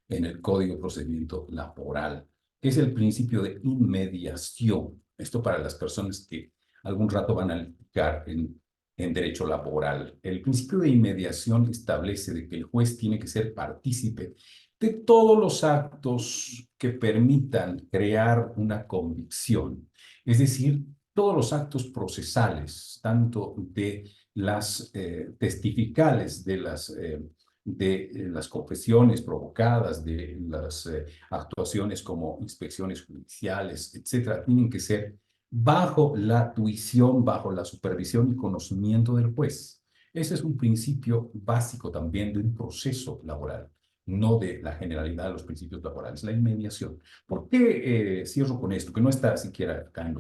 el Código de Procedimiento Laboral, que es el principio de inmediación. Esto para las personas que algún rato van a litigar en derecho laboral. El principio de inmediación establece de que el juez tiene que ser partícipe de todos los actos que permitan crear una convicción, es decir, todos los actos procesales, tanto de las testificales, de las confesiones provocadas, de las actuaciones como inspecciones judiciales, etcétera, tienen que ser bajo la tuición, bajo la supervisión y conocimiento del juez. Ese es un principio básico también de un proceso laboral. no de la generalidad de los principios laborales, la inmediación. ¿Por qué cierro con esto? Que no está siquiera acá en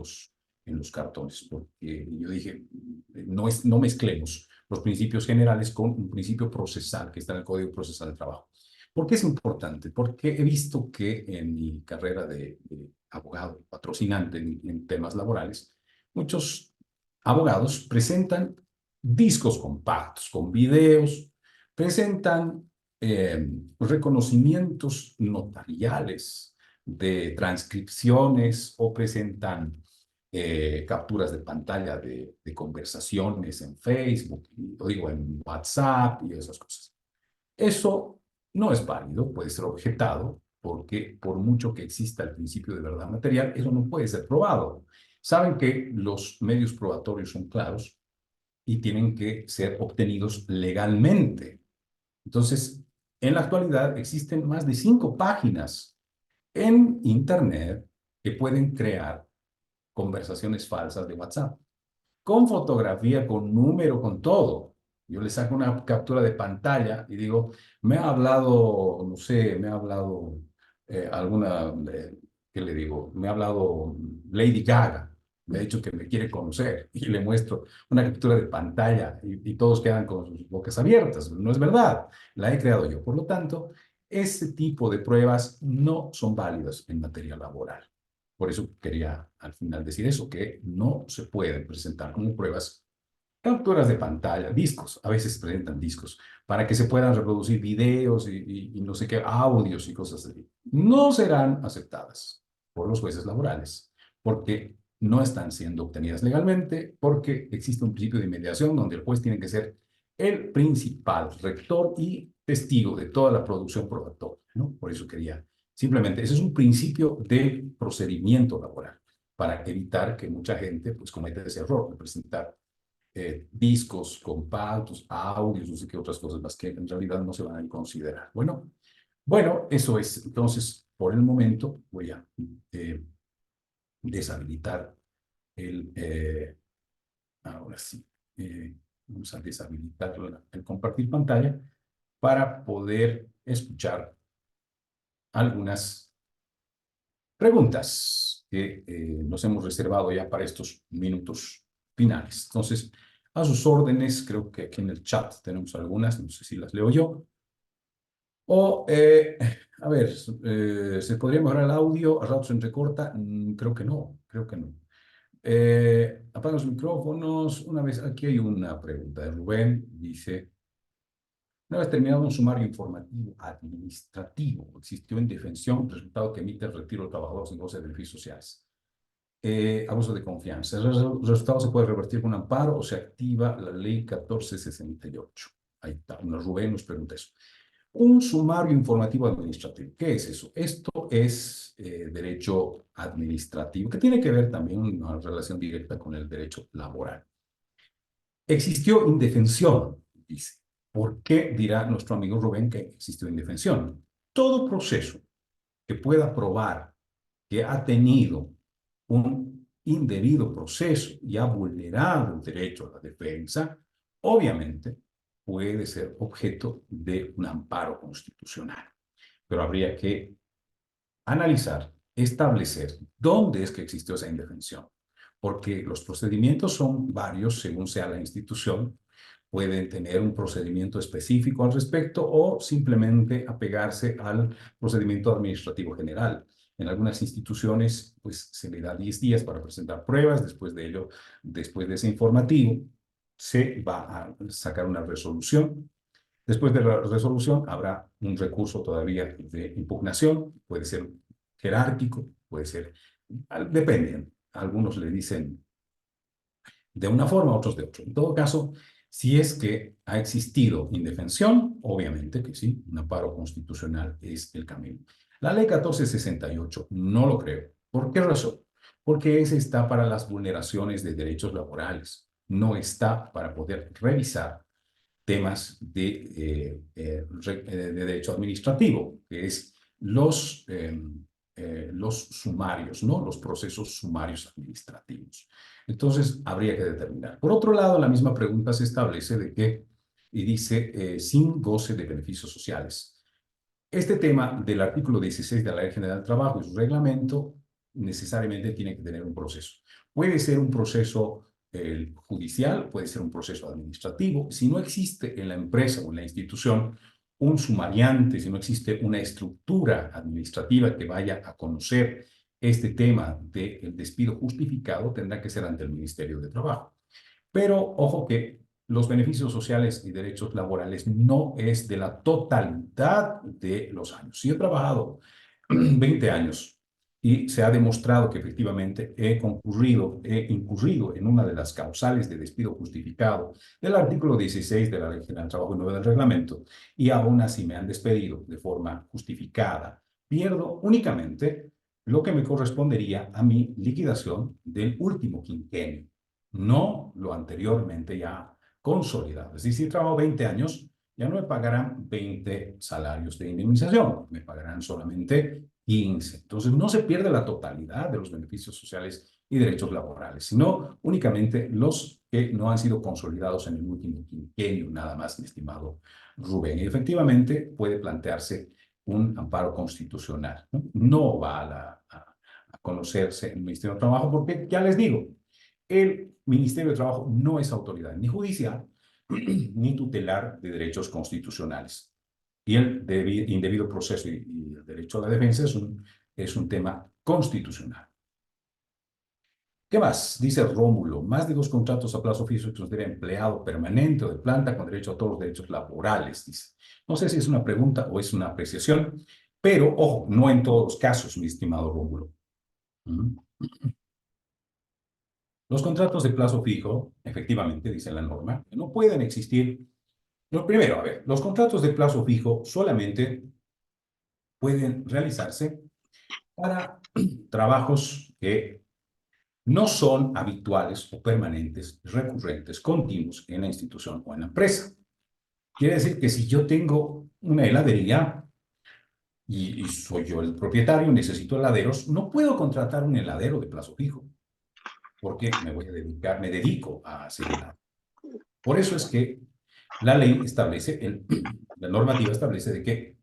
los cartones, porque yo dije, no mezclemos los principios generales con un principio procesal que está en el Código Procesal del Trabajo. ¿Por qué es importante? Porque he visto que en mi carrera de abogado patrocinante en temas laborales, muchos abogados presentan discos compactos con videos, presentan reconocimientos notariales de transcripciones o presentan capturas de pantalla de conversaciones en Facebook, o digo, en WhatsApp y esas cosas. Eso no es válido, puede ser objetado, porque por mucho que exista el principio de verdad material, eso no puede ser probado. Saben que los medios probatorios son claros y tienen que ser obtenidos legalmente. Entonces, en la actualidad existen más de 5 páginas en Internet que pueden crear conversaciones falsas de WhatsApp, con fotografía, con número, con todo. Yo le saco una captura de pantalla y digo, me ha hablado, no sé, me ha hablado ¿qué le digo? Me ha hablado Lady Gaga, me ha dicho que me quiere conocer y le muestro una captura de pantalla y todos quedan con sus bocas abiertas. No es verdad, la he creado yo. Por lo tanto, ese tipo de pruebas no son válidas en materia laboral. Por eso quería al final decir eso, que no se pueden presentar como pruebas capturas de pantalla, discos, a veces presentan discos, para que se puedan reproducir videos y no sé qué, audios y cosas así. No serán aceptadas por los jueces laborales, porque no están siendo obtenidas legalmente, porque existe un principio de inmediación donde el juez tiene que ser el principal rector y testigo de toda la producción probatoria, ¿no? Por eso quería, simplemente, ese es un principio del procedimiento laboral, para evitar que mucha gente pues cometa ese error de presentar discos, compactos, audios, no sé qué otras cosas más que en realidad no se van a considerar. Bueno, eso es. Entonces, por el momento voy a deshabilitar ahora sí, vamos a deshabilitar el compartir pantalla para poder escuchar algunas preguntas que nos hemos reservado ya para estos minutos finales. Entonces, a sus órdenes, creo que aquí en el chat tenemos algunas, no sé si las leo yo. O, a ver, ¿se podría mejorar el audio? ¿A ratos se entrecorta? Creo que no, creo que no. Apaga los micrófonos. Una vez, aquí hay una pregunta de Rubén, dice, una vez terminado un sumario informativo administrativo, existió indefensión, resultado que emite el retiro del trabajador sin goce de beneficios sociales. Abuso de confianza. El resultado se puede revertir con un amparo o se activa la ley 1468. Ahí está, Rubén nos pregunta eso. Un sumario informativo administrativo. ¿Qué es eso? Esto es derecho administrativo, que tiene que ver también una relación directa con el derecho laboral. Existió indefensión, dice. ¿Por qué dirá nuestro amigo Rubén que existió indefensión? Todo proceso que pueda probar que ha tenido un indebido proceso y ha vulnerado el derecho a la defensa, obviamente puede ser objeto de un amparo constitucional. Pero habría que analizar, establecer dónde es que existió esa indefensión, porque los procedimientos son varios según sea la institución. Pueden tener un procedimiento específico al respecto o simplemente apegarse al procedimiento administrativo general. En algunas instituciones, pues se le da 10 días para presentar pruebas. Después de ello, después de ese informativo, se va a sacar una resolución. Después de la resolución, habrá un recurso todavía de impugnación. Puede ser jerárquico, puede ser, depende. Algunos le dicen de una forma, otros de otra. En todo caso, si es que ha existido indefensión, obviamente que sí, un amparo constitucional es el camino. La ley 1468 no lo creo. ¿Por qué razón? Porque ese está para las vulneraciones de derechos laborales, no está para poder revisar temas de derecho administrativo, que es los sumarios, ¿no? Los procesos sumarios administrativos. Entonces, habría que determinar. Por otro lado, la misma pregunta se establece de que, y dice, sin goce de beneficios sociales. Este tema del artículo 16 de la Ley General del Trabajo y su reglamento necesariamente tiene que tener un proceso. Puede ser un proceso judicial, puede ser un proceso administrativo. Si no existe en la empresa o en la institución un sumariante, si no existe una estructura administrativa que vaya a conocer este tema del despido justificado, tendrá que ser ante el Ministerio de Trabajo. Pero ojo que los beneficios sociales y derechos laborales no es de la totalidad de los años. Si he trabajado 20 años y se ha demostrado que efectivamente he incurrido en una de las causales de despido justificado del artículo 16 de la Ley General del Trabajo y 9 del reglamento, y aún así me han despedido de forma justificada, pierdo únicamente lo que me correspondería a mi liquidación del último quinquenio, no lo anteriormente ya consolidado. Es decir, si trabajo 20 años, ya no me pagarán 20 salarios de indemnización, me pagarán solamente 15. Entonces, no se pierde la totalidad de los beneficios sociales y derechos laborales, sino únicamente los que no han sido consolidados en el último quinquenio, nada más, mi estimado Rubén. Y efectivamente puede plantearse un amparo constitucional. No va a conocerse en el Ministerio de Trabajo porque, ya les digo, el Ministerio de Trabajo no es autoridad ni judicial ni tutelar de derechos constitucionales. Y el indebido proceso y el derecho a la defensa es un tema constitucional. ¿Qué más? Dice Rómulo, más de 2 contratos a plazo fijo que considera empleado permanente o de planta con derecho a todos los derechos laborales, dice. No sé si es una pregunta o es una apreciación, pero, ojo, no en todos los casos, mi estimado Rómulo. Los contratos de plazo fijo, efectivamente, dice la norma, no pueden existir. Lo primero, a ver, los contratos de plazo fijo solamente pueden realizarse para trabajos que no son habituales o permanentes, recurrentes, continuos en la institución o en la empresa. Quiere decir que si yo tengo una heladería y soy yo el propietario, necesito heladeros, no puedo contratar un heladero de plazo fijo, porque me dedico a hacer helado. Por eso es que la ley establece, la normativa establece de que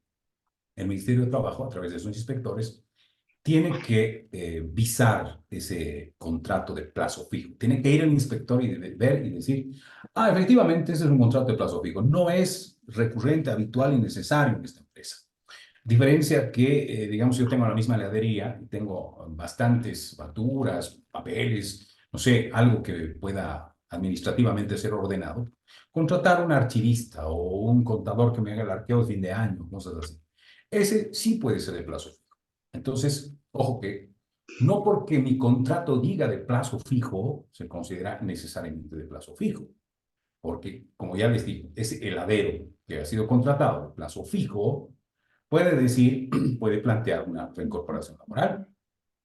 el Ministerio de Trabajo, a través de sus inspectores, tiene que visar ese contrato de plazo fijo. Tiene que ir el inspector y ver y decir, efectivamente, ese es un contrato de plazo fijo. No es recurrente, habitual y necesario en esta empresa. Diferencia que, digamos, yo tengo la misma heladería y tengo bastantes facturas, papeles, no sé, algo que pueda administrativamente ser ordenado, contratar un archivista o un contador que me haga el arqueo de fin de año, cosas así. Ese sí puede ser de plazo fijo. Entonces, ojo que no porque mi contrato diga de plazo fijo, se considera necesariamente de plazo fijo. Porque, como ya les digo, ese heladero que ha sido contratado de plazo fijo puede decir, puede plantear una reincorporación laboral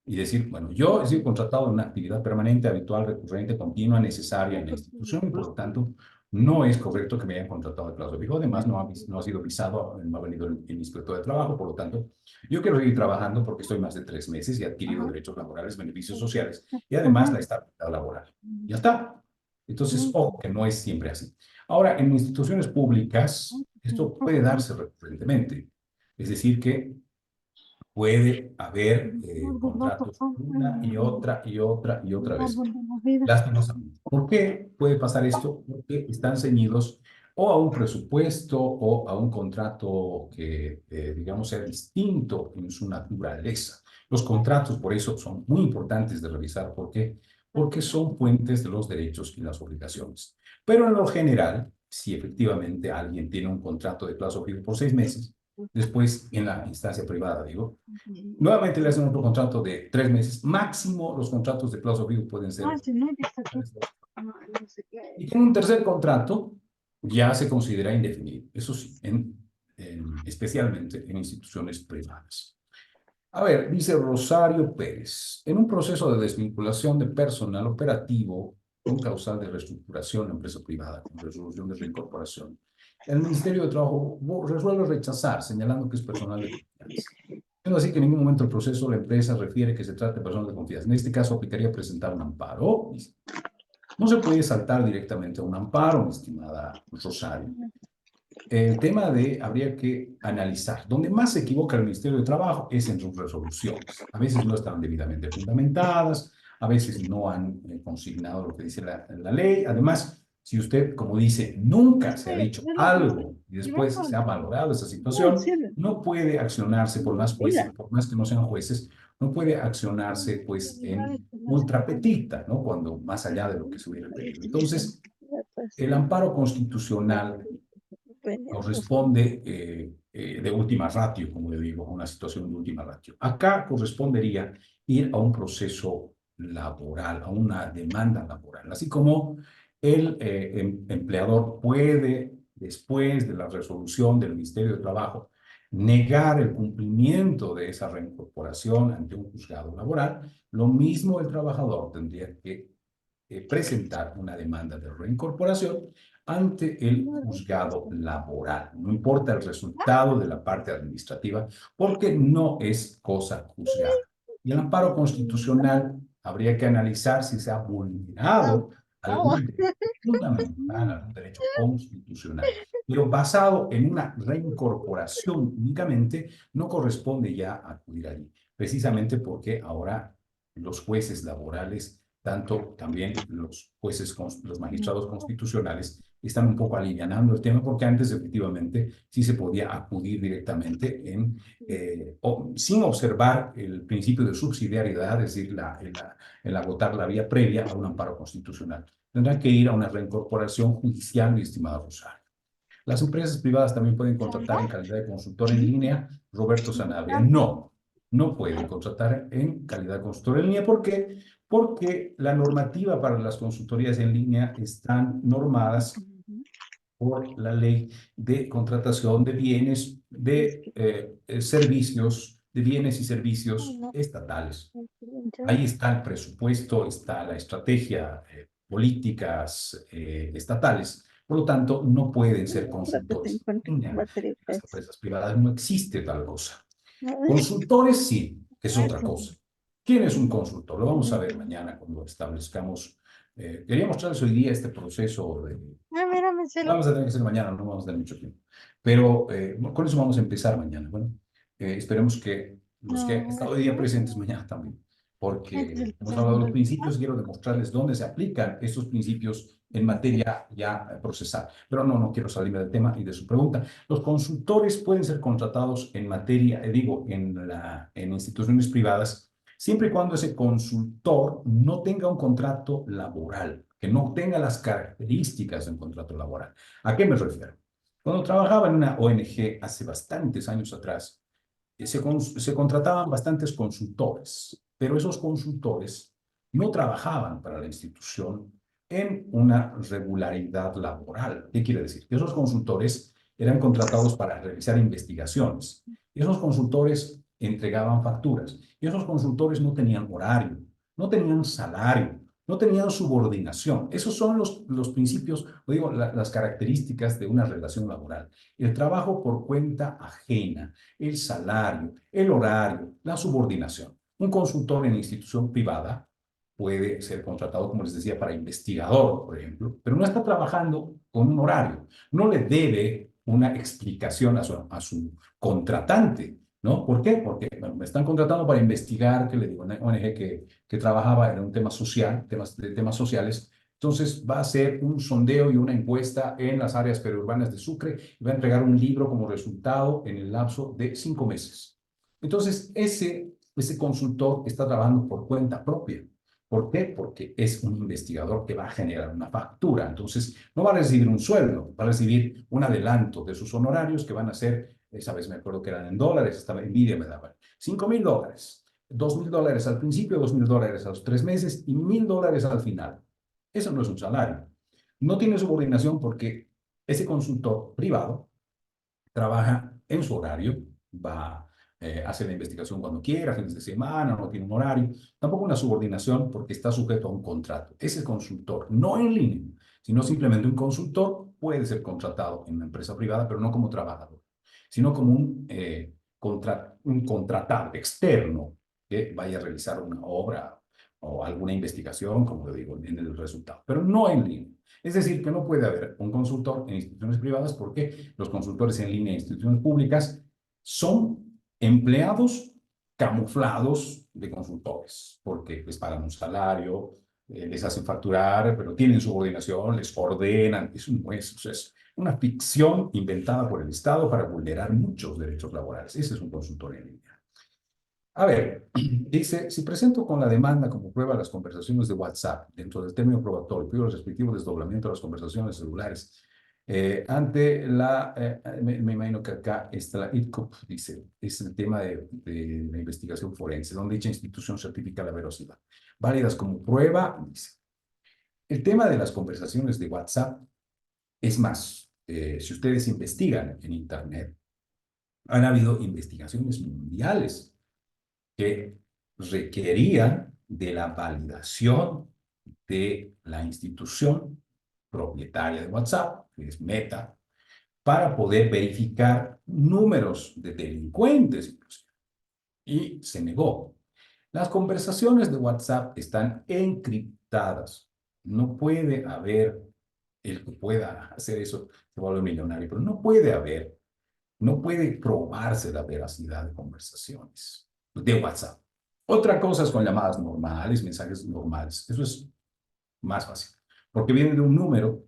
y decir, bueno, yo he sido contratado en una actividad permanente, habitual, recurrente, continua, necesaria en la institución y por lo tanto no es correcto que me hayan contratado de plazo fijo. Además, no ha sido visado, no ha venido el inspector de trabajo, por lo tanto, yo quiero seguir trabajando porque estoy más de 3 meses y he adquirido derechos laborales, beneficios sociales y además la estabilidad laboral. Ya está. Entonces, ojo, que no es siempre así. Ahora, en instituciones públicas, esto puede darse recurrentemente. Es decir, que puede haber contratos una y otra y otra y otra vez. Lastimosamente. ¿Por qué puede pasar esto? Porque están ceñidos o a un presupuesto o a un contrato que, digamos, sea distinto en su naturaleza. Los contratos, por eso, son muy importantes de revisar. ¿Por qué? Porque son fuentes de los derechos y las obligaciones. Pero en lo general, si efectivamente alguien tiene un contrato de plazo fijo por 6 meses, después en la instancia privada, digo, nuevamente le hacen otro contrato de 3 meses. Máximo los contratos de plazo fijo pueden ser. Y en un tercer contrato ya se considera indefinido. Eso sí, especialmente en instituciones privadas. A ver, dice Rosario Pérez, en un proceso de desvinculación de personal operativo con causal de reestructuración en empresa privada, con resolución de reincorporación, el Ministerio de Trabajo resuelve rechazar, señalando que es personal de confianza. Siendo así que en ningún momento del proceso la empresa refiere que se trata de personal de confianza. En este caso aplicaría presentar un amparo. No se puede saltar directamente a un amparo, mi estimada Rosario. el tema de habría que analizar. Donde más se equivoca el Ministerio de Trabajo es en sus resoluciones. A veces no están debidamente fundamentadas, a veces no han consignado lo que dice la ley. Además, si usted, como dice, nunca se ha dicho algo y después se ha valorado esa situación, no puede accionarse por más jueces, por más que no sean jueces, no puede accionarse pues en ultra petita, ¿no? Cuando más allá de lo que se hubiera pedido. Entonces, el amparo constitucional corresponde de última ratio, como le digo, a una situación de última ratio. Acá correspondería ir a un proceso laboral, a una demanda laboral, así como el empleador puede, después de la resolución del Ministerio de Trabajo, negar el cumplimiento de esa reincorporación ante un juzgado laboral. Lo mismo el trabajador tendría que presentar una demanda de reincorporación ante el juzgado laboral. No importa el resultado de la parte administrativa, porque no es cosa juzgada. Y el amparo constitucional habría que analizar si se ha vulnerado algún derecho fundamental, algún derecho constitucional. Pero basado en una reincorporación únicamente, no corresponde ya acudir allí, precisamente porque ahora los jueces laborales, tanto también los jueces, los magistrados constitucionales, están un poco alivianando el tema, porque antes efectivamente sí se podía acudir directamente sin observar el principio de subsidiariedad, es decir, el agotar la vía previa a un amparo constitucional. Tendrán que ir a una reincorporación judicial, mi estimado Rosario. Las empresas privadas también pueden contratar en calidad de consultor en línea. Roberto Sanabria, no, no pueden contratar en calidad de consultor en línea. ¿Por qué? Porque la normativa para las consultorías en línea están normadas por la ley de contratación de bienes, de servicios, de bienes y servicios estatales. Ahí está el presupuesto, está la estrategia, políticas estatales. Por lo tanto, no pueden ser consultores. En las empresas privadas no existe tal cosa. Consultores sí, es otra cosa. ¿Quién es un consultor? Lo vamos a ver mañana cuando establezcamos. Quería mostrarles hoy día este proceso de... Vamos a tener que hacer mañana, no vamos a tener mucho tiempo. Pero con eso vamos a empezar mañana. Bueno, esperemos que los que han estado hoy día presentes mañana también, porque hemos hablado de los principios, quiero demostrarles dónde se aplican estos principios en materia ya procesal. Pero no quiero salirme del tema y de su pregunta. Los consultores pueden ser contratados en materia, en instituciones privadas, siempre y cuando ese consultor no tenga un contrato laboral, que no tenga las características de un contrato laboral. ¿A qué me refiero? Cuando trabajaba en una ONG hace bastantes años atrás, se contrataban bastantes consultores, pero esos consultores no trabajaban para la institución en una regularidad laboral. ¿Qué quiere decir? Que esos consultores eran contratados para realizar investigaciones. Y esos consultores entregaban facturas. Y esos consultores no tenían horario, no tenían salario, no tenían subordinación. Esos son los principios, o digo, las características de una relación laboral. El trabajo por cuenta ajena, el salario, el horario, la subordinación. Un consultor en institución privada puede ser contratado, como les decía, para investigador, por ejemplo, pero no está trabajando con un horario. No le debe una explicación a su contratante, ¿no? ¿Por qué? Porque bueno, me están contratando para investigar, que le digo, una ONG que trabajaba en un tema social, temas sociales. Entonces va a hacer un sondeo y una encuesta en las áreas periurbanas de Sucre y va a entregar un libro como resultado en el lapso de 5 meses. Entonces, ese consultor está trabajando por cuenta propia. ¿Por qué? Porque es un investigador que va a generar una factura. Entonces, no va a recibir un sueldo, va a recibir un adelanto de sus honorarios que van a ser, esa vez me acuerdo que eran en dólares, estaba envidia me daban, $5,000, $2,000 al principio, $2,000 a los 3 meses y $1,000 al final. Eso no es un salario. No tiene subordinación porque ese consultor privado trabaja en su horario, va a hacer la investigación cuando quiera, fines de semana, no tiene un horario, tampoco una subordinación porque está sujeto a un contrato. Ese consultor, no en línea, sino simplemente un consultor, puede ser contratado en una empresa privada, pero no como trabajador, sino como un contratado externo que vaya a realizar una obra o alguna investigación, como lo digo, en el resultado, pero no en línea. Es decir, que no puede haber un consultor en instituciones privadas porque los consultores en línea en instituciones públicas son empleados camuflados de consultores, porque les pagan un salario, les hacen facturar, pero tienen subordinación, les ordenan, es una ficción inventada por el Estado para vulnerar muchos derechos laborales. Ese es un consultor en línea. A ver, dice, si presento con la demanda como prueba las conversaciones de WhatsApp dentro del término probatorio, pido el respectivo desdoblamiento de las conversaciones celulares. Me imagino que acá está la ITCOP, dice, es el tema de la investigación forense, donde dicha institución certifica la veracidad. Válidas como prueba, dice. El tema de las conversaciones de WhatsApp es más, si ustedes investigan en Internet, han habido investigaciones mundiales que requerían de la validación de la institución propietaria de WhatsApp, que es Meta, para poder verificar números de delincuentes. Y se negó. Las conversaciones de WhatsApp están encriptadas. No puede haber el que pueda hacer eso, se vuelve millonario, pero no puede probarse la veracidad de conversaciones de WhatsApp. Otra cosa es con llamadas normales, mensajes normales. Eso es más fácil, porque viene de un número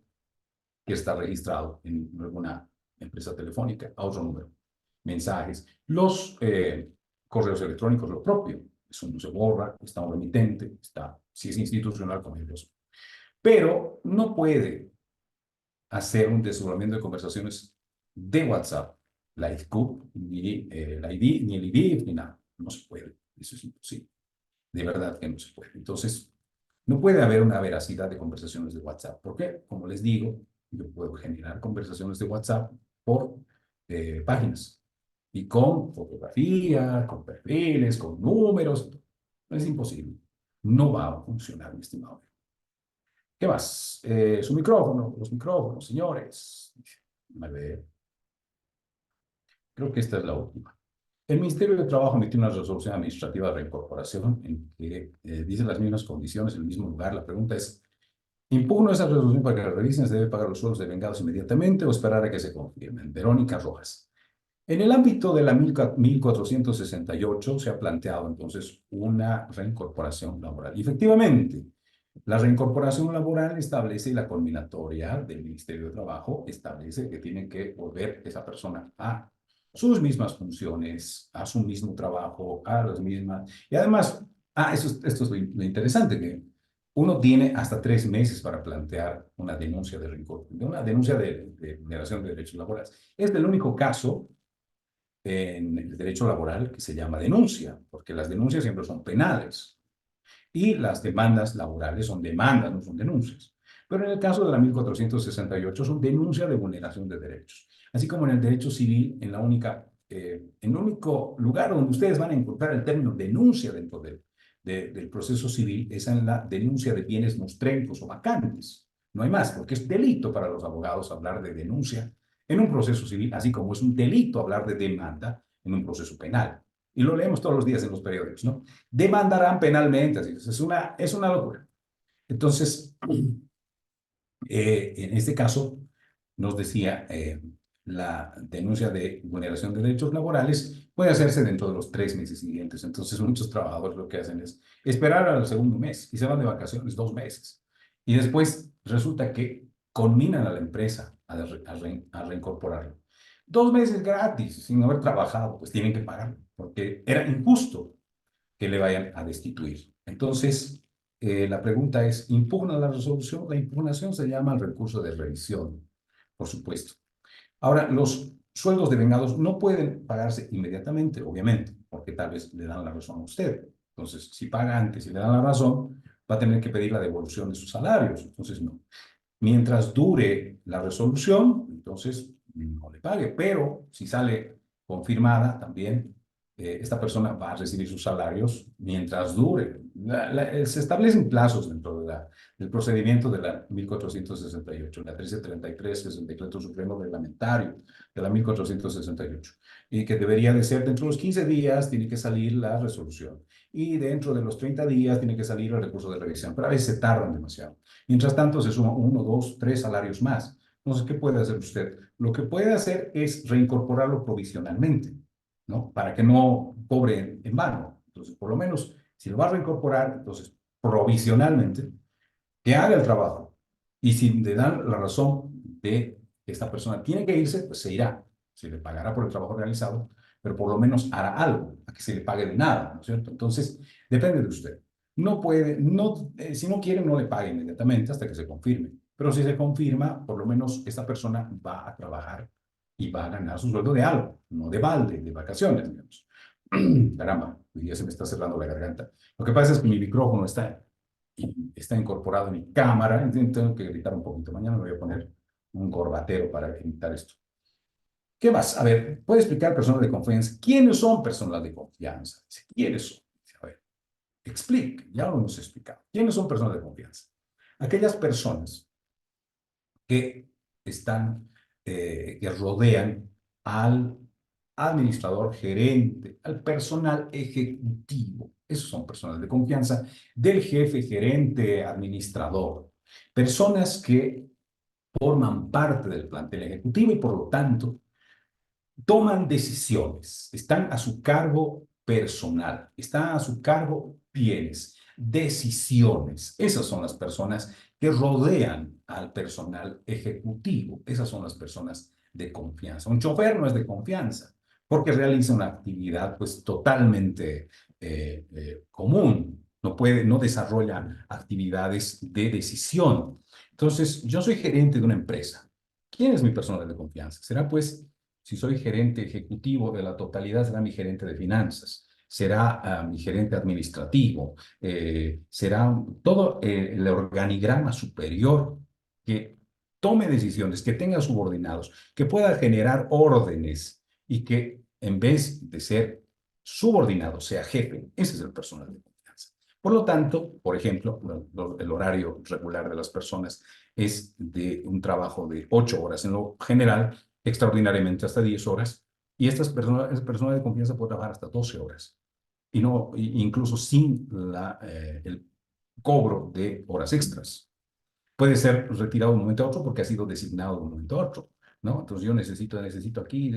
que está registrado en alguna empresa telefónica a otro número. Mensajes. Los correos electrónicos, lo propio. Eso no se borra, está un remitente, está, si es institucional, con ellos. Pero no puede hacer un desdoblamiento de conversaciones de WhatsApp, la ITCUP, ni la ID, ni el IDIF, ni nada. No se puede. Eso es imposible. De verdad que no se puede. Entonces, no puede haber una veracidad de conversaciones de WhatsApp. ¿Por qué? Como les digo, yo puedo generar conversaciones de WhatsApp por páginas y con fotografía, con perfiles, con números. Es imposible. No va a funcionar, mi estimado. ¿Qué más? Su micrófono, los micrófonos, señores. A ver. Creo que esta es la última. El Ministerio de Trabajo emitió una resolución administrativa de reincorporación en que dice las mismas condiciones, en el mismo lugar. La pregunta es, ¿impugno esa resolución para que la revisen? ¿Se debe pagar los sueldos devengados inmediatamente o esperar a que se confirmen? Verónica Rojas. En el ámbito de la 1468 se ha planteado entonces una reincorporación laboral. Y efectivamente, la reincorporación laboral establece la culminatoria del Ministerio de Trabajo, establece que tiene que volver esa persona a sus mismas funciones, a su mismo trabajo, a las mismas. Y además, esto es lo interesante, que uno tiene hasta 3 meses para plantear una denuncia de vulneración de derechos laborales. Es el único caso en el derecho laboral que se llama denuncia, porque las denuncias siempre son penales y las demandas laborales son demandas, no son denuncias. Pero en el caso de la 1468 son denuncias de vulneración de derechos. Así como en el derecho civil, en el único lugar donde ustedes van a encontrar el término denuncia dentro del proceso civil es en la denuncia de bienes mostrencos o vacantes. No hay más, porque es delito para los abogados hablar de denuncia en un proceso civil, así como es un delito hablar de demanda en un proceso penal. Y lo leemos todos los días en los periódicos, ¿no? Demandarán penalmente, así es una locura. Entonces, en este caso, nos decía, la denuncia de vulneración de derechos laborales puede hacerse dentro de los 3 meses siguientes. Entonces, muchos trabajadores lo que hacen es esperar al segundo mes y se van de vacaciones 2 meses. Y después resulta que conminan a la empresa a reincorporarlo. 2 meses gratis, sin haber trabajado, pues tienen que pagarlo, porque era injusto que le vayan a destituir. Entonces, la pregunta es, ¿impugna la resolución? La impugnación se llama el recurso de revisión, por supuesto. Ahora, los sueldos devengados no pueden pagarse inmediatamente, obviamente, porque tal vez le dan la razón a usted. Entonces, si paga antes y le dan la razón, va a tener que pedir la devolución de sus salarios. Entonces, no. Mientras dure la resolución, entonces no le pague. Pero si sale confirmada, también esta persona va a recibir sus salarios mientras dure. Se establecen plazos dentro del procedimiento de la 1468. La 1333 es el decreto supremo reglamentario de la 1468, y que debería de ser dentro de los 15 días tiene que salir la resolución, y dentro de los 30 días tiene que salir el recurso de revisión, pero a veces se tardan demasiado. Mientras tanto, se suman 1, 2, 3 salarios más. Entonces, ¿qué puede hacer usted? Lo que puede hacer es reincorporarlo provisionalmente, ¿no? Para que no cobre en vano. Entonces, por lo menos, si lo va a reincorporar, entonces, provisionalmente, que haga el trabajo. Y si le dan la razón de que esta persona tiene que irse, pues se irá. Se le pagará por el trabajo realizado, pero por lo menos hará algo, a que se le pague de nada, ¿no es cierto? Entonces, depende de usted. No puede, no, si no quiere, no le pague inmediatamente hasta que se confirme. Pero si se confirma, por lo menos esta persona va a trabajar y va a ganar su sueldo de algo, no de balde, de vacaciones, digamos. Caramba, hoy día se me está cerrando la garganta. Lo que pasa es que mi micrófono está incorporado en mi cámara, entonces tengo que gritar un poquito. Mañana me voy a poner un corbatero para evitar esto. ¿Qué más? A ver, ¿puede explicar personas de confianza? ¿Quiénes son personas de confianza? ¿Quiénes son? A ver, explique, ya lo hemos explicado. ¿Quiénes son personas de confianza? Aquellas personas que están, que rodean al administrador, gerente, al personal ejecutivo. Esos son personas de confianza del jefe, gerente, administrador. Personas que forman parte del plantel ejecutivo y por lo tanto toman decisiones, están a su cargo personal, están a su cargo bienes, decisiones. Esas son las personas que rodean al personal ejecutivo. Esas son las personas de confianza. Un chofer no es de confianza porque realiza una actividad pues totalmente común. No desarrolla actividades de decisión. Entonces, yo soy gerente de una empresa. ¿Quién es mi personal de confianza? Será pues, si soy gerente ejecutivo de la totalidad, será mi gerente de finanzas, será mi gerente administrativo, será todo el organigrama superior que tome decisiones, que tenga subordinados, que pueda generar órdenes y que en vez de ser subordinado sea jefe. Ese es el personal de confianza. Por lo tanto, por ejemplo, el horario regular de las personas es de un trabajo de 8 horas en lo general, extraordinariamente hasta 10 horas, y estas personas de confianza pueden trabajar hasta 12 horas, y no, incluso sin el cobro de horas extras. Puede ser retirado de un momento a otro porque ha sido designado de un momento a otro, ¿no? Entonces yo necesito aquí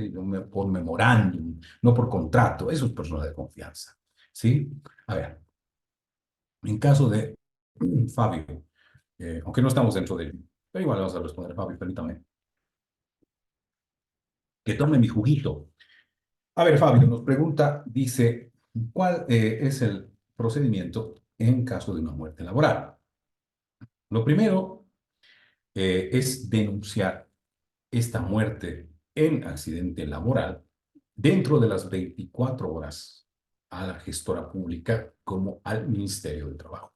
por memorándum, no por contrato. Eso es personas de confianza, ¿sí? A ver, en caso de Fabio, aunque no estamos dentro de él, pero igual vamos a responder, Fabio, permítame. Que tome mi juguito. A ver, Fabio nos pregunta, dice, ¿cuál es el procedimiento en caso de una muerte laboral? Lo primero es denunciar esta muerte en accidente laboral dentro de las 24 horas a la gestora pública como al Ministerio de Trabajo.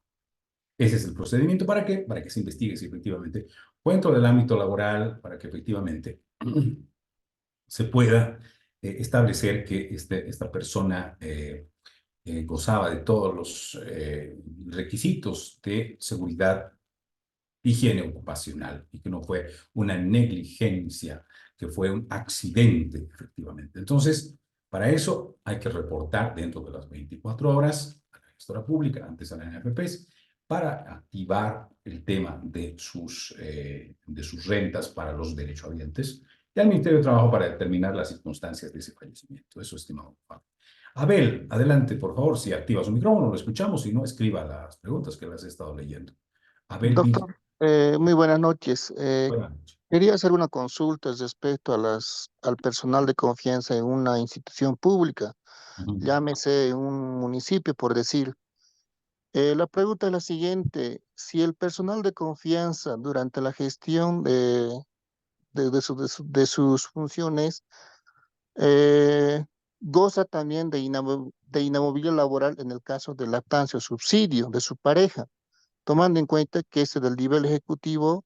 Ese es el procedimiento. ¿Para qué? Para que se investigue si efectivamente fue dentro del ámbito laboral, para que efectivamente se pueda establecer que esta persona gozaba de todos los requisitos de seguridad, higiene ocupacional, y que no fue una negligencia, que fue un accidente, efectivamente. Entonces, para eso hay que reportar dentro de las 24 horas a la gestora pública, antes a la NFPs, para activar el tema de sus rentas para los derechohabientes, y al Ministerio de Trabajo para determinar las circunstancias de ese fallecimiento. Eso, estimado Pablo. Abel, adelante, por favor, si activa su micrófono, lo escuchamos, si no, escriba las preguntas que las he estado leyendo. Abel Villa. Doctor, muy buenas noches. Buenas noches. Quería hacer una consulta respecto a al personal de confianza en una institución pública, Ujú. llámese un municipio, por decir. La pregunta es la siguiente: si el personal de confianza durante la gestión de sus funciones goza también de inamovilidad laboral en el caso de lactancia o subsidio de su pareja, tomando en cuenta que este del nivel ejecutivo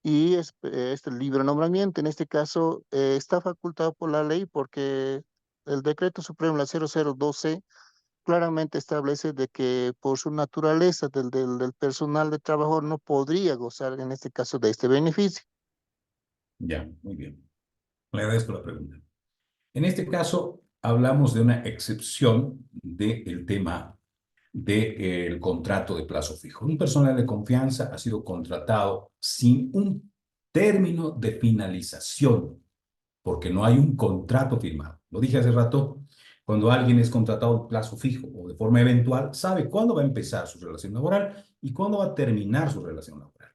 y este libre nombramiento, en este caso, está facultado por la ley porque el decreto supremo, la 002C, claramente establece de que por su naturaleza del personal de trabajo no podría gozar en este caso de este beneficio. Ya, muy bien. Le agradezco la pregunta. En este caso, hablamos de una excepción del tema del contrato de plazo fijo. Un personal de confianza ha sido contratado sin un término de finalización, porque no hay un contrato firmado. Lo dije hace rato, cuando alguien es contratado a plazo fijo o de forma eventual, sabe cuándo va a empezar su relación laboral y cuándo va a terminar su relación laboral.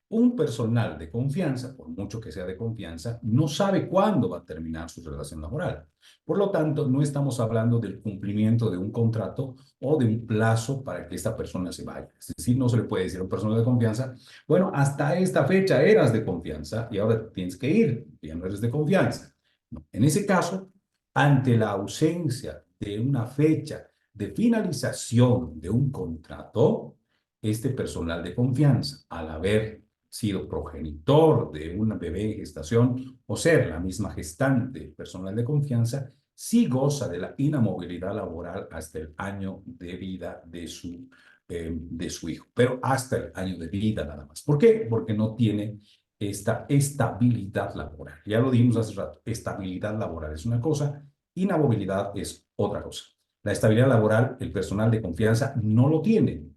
Un personal de confianza, por mucho que sea de confianza, no sabe cuándo va a terminar su relación laboral. Por lo tanto, no estamos hablando del cumplimiento de un contrato o de un plazo para que esta persona se vaya. Es decir, no se le puede decir a un personal de confianza, bueno, hasta esta fecha eras de confianza y ahora tienes que ir, ya no eres de confianza. No. En ese caso, ante la ausencia de una fecha de finalización de un contrato, este personal de confianza, al haber sido progenitor de una bebé en gestación o ser la misma gestante personal de confianza, sí goza de la inamovilidad laboral hasta el año de vida de su hijo, pero hasta el año de vida nada más. ¿Por qué? Porque no tiene esta estabilidad laboral. Ya lo dijimos hace rato, estabilidad laboral es una cosa, inamovilidad es otra cosa. La estabilidad laboral, el personal de confianza no lo tiene,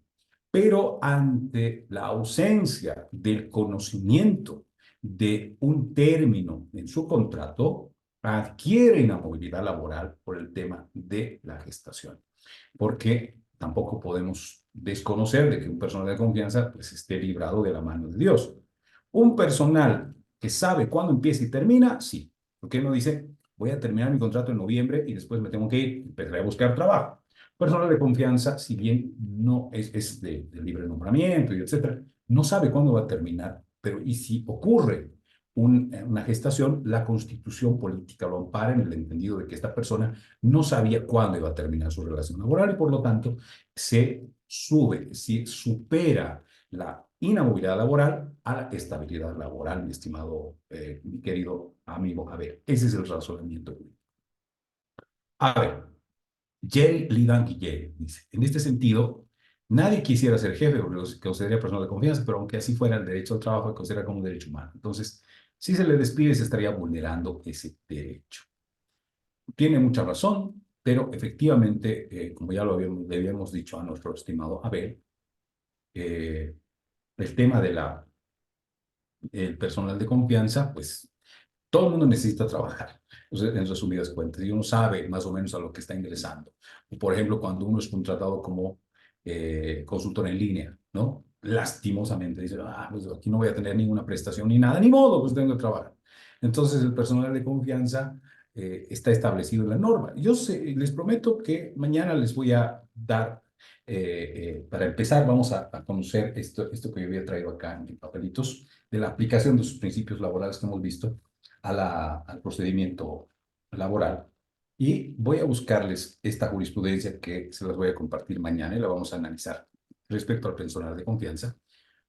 pero ante la ausencia del conocimiento de un término en su contrato, adquiere inamovilidad laboral por el tema de la gestación. Porque tampoco podemos desconocer de que un personal de confianza pues, esté librado de la mano de Dios. Un personal que sabe cuándo empieza y termina, sí. Porque no dice, voy a terminar mi contrato en noviembre y después me tengo que ir, empezaré a buscar trabajo. Personal de confianza, si bien no es de libre nombramiento y etcétera, no sabe cuándo va a terminar, pero y si ocurre una gestación, la constitución política lo ampara en el entendido de que esta persona no sabía cuándo iba a terminar su relación laboral y por lo tanto se supera la inamovilidad laboral a la estabilidad laboral, mi estimado, mi querido amigo. A ver, ese es el razonamiento. A ver, Jerry Lidan Guillet dice, en este sentido, nadie quisiera ser jefe porque los consideraría persona de confianza, pero aunque así fuera, el derecho al trabajo se considera como un derecho humano. Entonces, si se le despide, se estaría vulnerando ese derecho. Tiene mucha razón, pero efectivamente, como ya le habíamos dicho a nuestro estimado Abel, el tema el personal de confianza, pues todo el mundo necesita trabajar, en resumidas cuentas, y uno sabe más o menos a lo que está ingresando. Por ejemplo, cuando uno es contratado como consultor en línea, ¿no? Lastimosamente dice, pues aquí no voy a tener ninguna prestación ni nada, ni modo, pues tengo que trabajar. Entonces, el personal de confianza está establecido en la norma. Les prometo que mañana les voy a dar, para empezar, vamos a conocer esto que yo había traído acá en papelitos, de la aplicación de sus principios laborales que hemos visto al procedimiento laboral. Y voy a buscarles esta jurisprudencia que se las voy a compartir mañana y la vamos a analizar respecto al personal de confianza,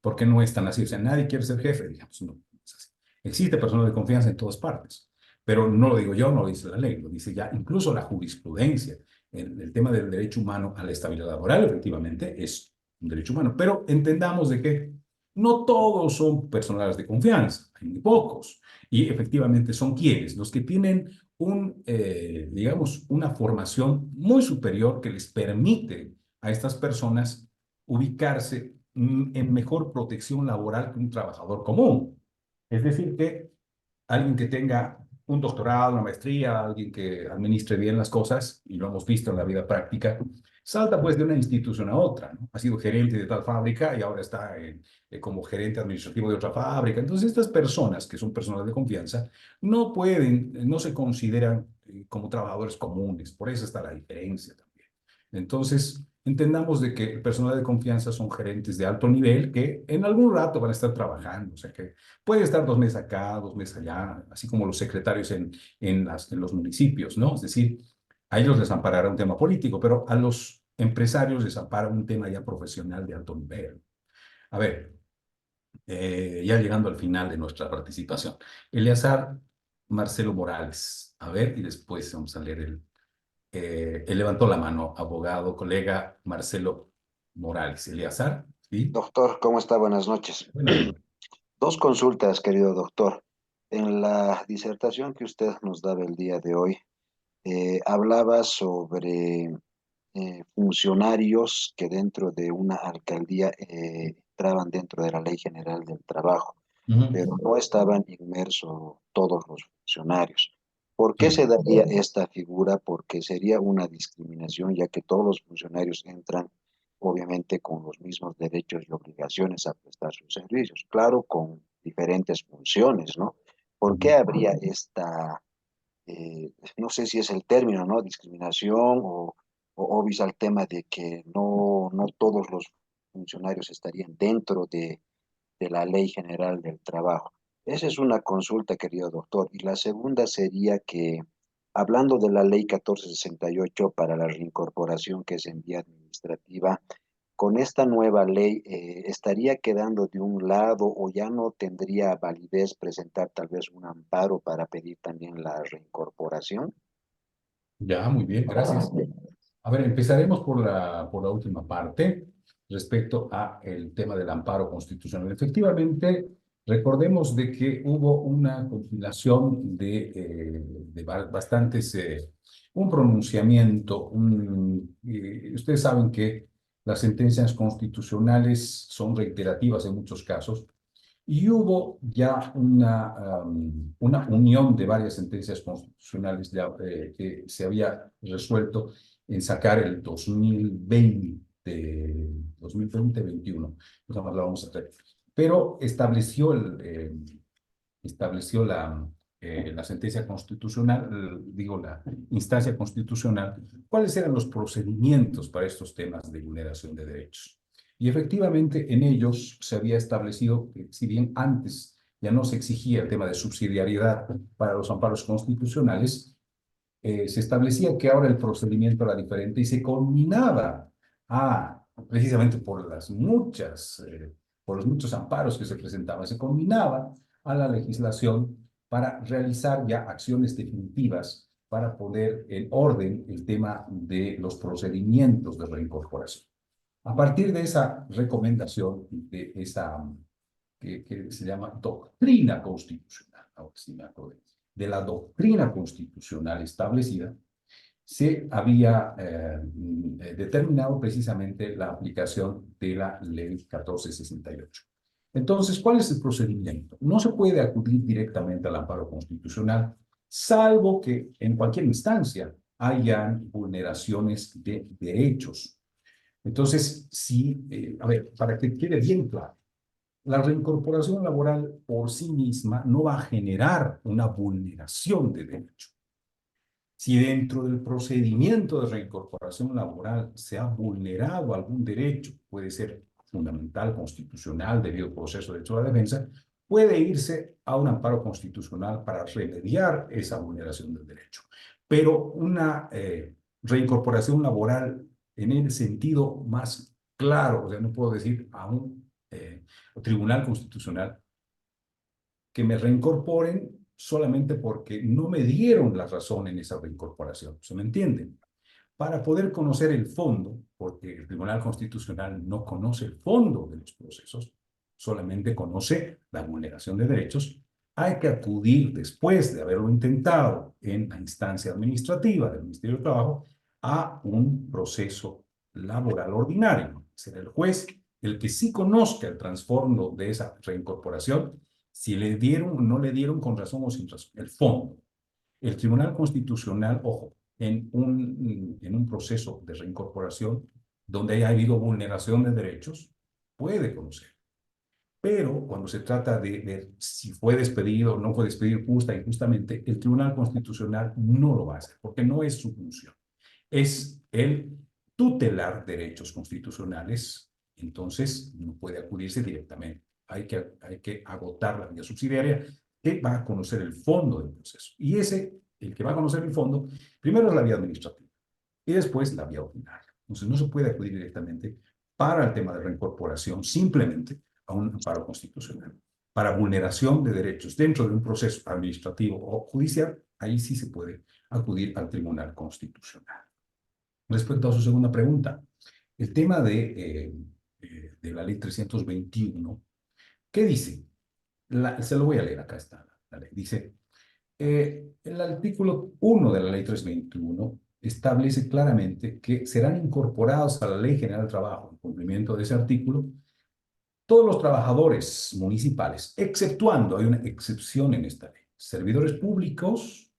porque no es tan así. O sea, nadie quiere ser jefe, digamos, no es así. Existe personal de confianza en todas partes, pero no lo digo yo, no lo dice la ley, lo dice ya incluso la jurisprudencia. El tema del derecho humano a la estabilidad laboral, efectivamente, es un derecho humano, pero entendamos de que no todos son personales de confianza, hay muy pocos. Y efectivamente son quienes, los que tienen digamos, una formación muy superior que les permite a estas personas ubicarse en mejor protección laboral que un trabajador común. Es decir, que alguien que tenga un doctorado, una maestría, alguien que administre bien las cosas, y lo hemos visto en la vida práctica, salta pues de una institución a otra, ¿no? Ha sido gerente de tal fábrica y ahora está como gerente administrativo de otra fábrica. Entonces, estas personas, que son personas de confianza, no se consideran como trabajadores comunes. Por eso está la diferencia también. Entonces, entendamos de que el personal de confianza son gerentes de alto nivel que en algún rato van a estar trabajando. O sea que puede estar 2 meses acá, 2 meses allá, así como los secretarios en los municipios, ¿no? Es decir, a ellos les amparará un tema político, pero a los empresarios les ampara un tema ya profesional de alto nivel. A ver, ya llegando al final de nuestra participación. Eleazar Marcelo Morales A ver, y después vamos a leer él levantó la mano, abogado, colega Marcelo Morales. Eleazar, ¿sí? Doctor, ¿cómo está? Buenas noches. Buenas noches. Dos consultas, querido doctor. En la disertación que usted nos daba el día de hoy, hablaba sobre funcionarios que dentro de una alcaldía entraban dentro de la Ley General del Trabajo, pero no estaban inmersos todos los funcionarios. ¿Por qué se daría esta figura? Porque sería una discriminación, ya que todos los funcionarios entran, obviamente, con los mismos derechos y obligaciones a prestar sus servicios, claro, con diferentes funciones, ¿no? ¿Por qué habría esta, no sé si es el término, ¿no? Discriminación o obvis al tema de que no todos los funcionarios estarían dentro de la Ley General del Trabajo? Esa es una consulta, querido doctor. Y la segunda sería que, hablando de la Ley 1468 para la reincorporación, que es en vía administrativa, con esta nueva ley, ¿estaría quedando de un lado o ya no tendría validez presentar tal vez un amparo para pedir también la reincorporación? Ya, muy bien, gracias. A ver, empezaremos por la última parte respecto a el tema del amparo constitucional. Efectivamente, recordemos de que hubo una compilación de bastantes, un pronunciamiento, ustedes saben que las sentencias constitucionales son reiterativas en muchos casos, y hubo ya una unión de varias sentencias constitucionales ya, que se había resuelto en sacar el 2020-21, pues ahora la vamos a hacer. Pero estableció la sentencia constitucional, digo, la instancia constitucional, cuáles eran los procedimientos para estos temas de vulneración de derechos. Y efectivamente en ellos se había establecido que si bien antes ya no se exigía el tema de subsidiariedad para los amparos constitucionales, se establecía que ahora el procedimiento era diferente y se combinaba precisamente por por los muchos amparos que se presentaban, se combinaba a la legislación para realizar ya acciones definitivas para poner en orden el tema de los procedimientos de reincorporación. A partir de esa recomendación, de esa que se llama doctrina constitucional, ahora sí me acordé, de la doctrina constitucional establecida, se había determinado precisamente la aplicación de la Ley 1468. Entonces, ¿cuál es el procedimiento? No se puede acudir directamente al amparo constitucional, salvo que en cualquier instancia hayan vulneraciones de derechos. Entonces, a ver, para que quede bien claro, la reincorporación laboral por sí misma no va a generar una vulneración de derecho. Si dentro del procedimiento de reincorporación laboral se ha vulnerado algún derecho, puede ser fundamental, constitucional, debido al proceso de derecho a la defensa, puede irse a un amparo constitucional para remediar esa vulneración del derecho. Pero una reincorporación laboral en el sentido más claro, o sea, no puedo decir a un tribunal constitucional que me reincorporen solamente porque no me dieron la razón en esa reincorporación. ¿Se me entiende? Para poder conocer el fondo, porque el Tribunal Constitucional no conoce el fondo de los procesos, solamente conoce la vulneración de derechos, hay que acudir después de haberlo intentado en la instancia administrativa del Ministerio de Trabajo a un proceso laboral ordinario. Será el juez el que sí conozca el trasfondo de esa reincorporación, si le dieron o no le dieron con razón o sin razón, el fondo. El Tribunal Constitucional, ojo, en un proceso de reincorporación donde haya habido vulneración de derechos, puede conocer. Pero cuando se trata de ver si fue despedido o no fue despedido justa e injustamente, el Tribunal Constitucional no lo va a hacer, porque no es su función. Es el tutelar derechos constitucionales, entonces no puede acudirse directamente. Hay que agotar la vía subsidiaria que va a conocer el fondo del proceso. Y el que va a conocer el fondo, primero es la vía administrativa y después la vía ordinaria. Entonces no se puede acudir directamente para el tema de reincorporación simplemente a un amparo constitucional. Para vulneración de derechos dentro de un proceso administrativo o judicial, ahí sí se puede acudir al Tribunal Constitucional. Respecto a su segunda pregunta, el tema de la ley 321, ¿qué dice? Se lo voy a leer, acá está la ley. Dice, el artículo 1 de la ley 321 establece claramente que serán incorporados a la Ley General del Trabajo, en cumplimiento de ese artículo, todos los trabajadores municipales, exceptuando, hay una excepción en esta ley, servidores públicos,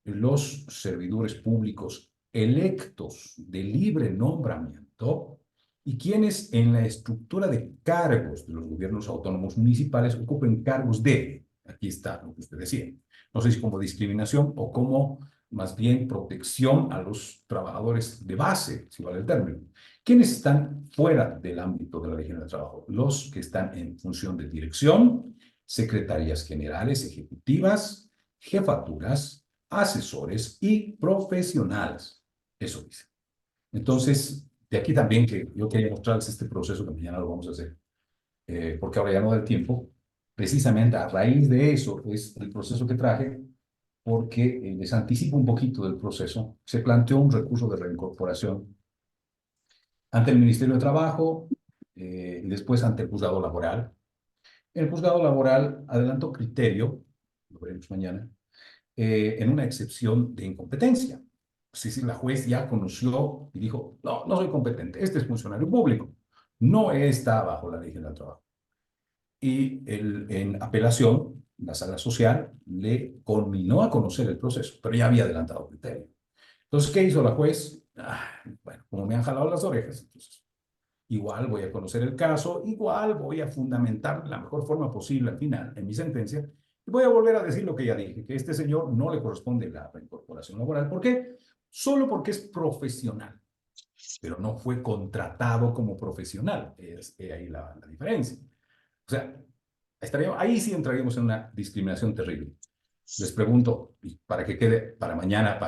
los servidores públicos electos de libre nombramiento y quienes en la estructura de cargos de los gobiernos autónomos municipales ocupen cargos de, aquí está lo que usted decía, no sé si como discriminación o como más bien protección a los trabajadores de base, si vale el término. ¿Quiénes están fuera del ámbito de la Ley General del Trabajo? Los que están en función de dirección, secretarías generales, ejecutivas, jefaturas, asesores y profesionales. Eso dice. Entonces, de aquí también que yo quería mostrarles este proceso que mañana lo vamos a hacer, porque ahora ya no da el tiempo. Precisamente a raíz de eso es el proceso que traje, porque les anticipo un poquito del proceso. Se planteó un recurso de reincorporación ante el Ministerio de Trabajo y después ante el Juzgado Laboral. El Juzgado Laboral adelantó criterio, lo veremos mañana, en una excepción de incompetencia. Es decir, la juez ya conoció y dijo, no, no soy competente, este es funcionario público, no está bajo la Ley General del Trabajo. Y en apelación, la sala social le conminó a conocer el proceso, pero ya había adelantado criterio. Entonces, ¿qué hizo la juez? Bueno, como me han jalado las orejas, entonces, igual voy a conocer el caso, igual voy a fundamentar de la mejor forma posible al final en mi sentencia, y voy a volver a decir lo que ya dije, que a este señor no le corresponde la reincorporación laboral. ¿Por qué? Solo porque es profesional, pero no fue contratado como profesional. Es ahí la diferencia. O sea, ahí sí entraríamos en una discriminación terrible. Les pregunto, y para que quede para mañana,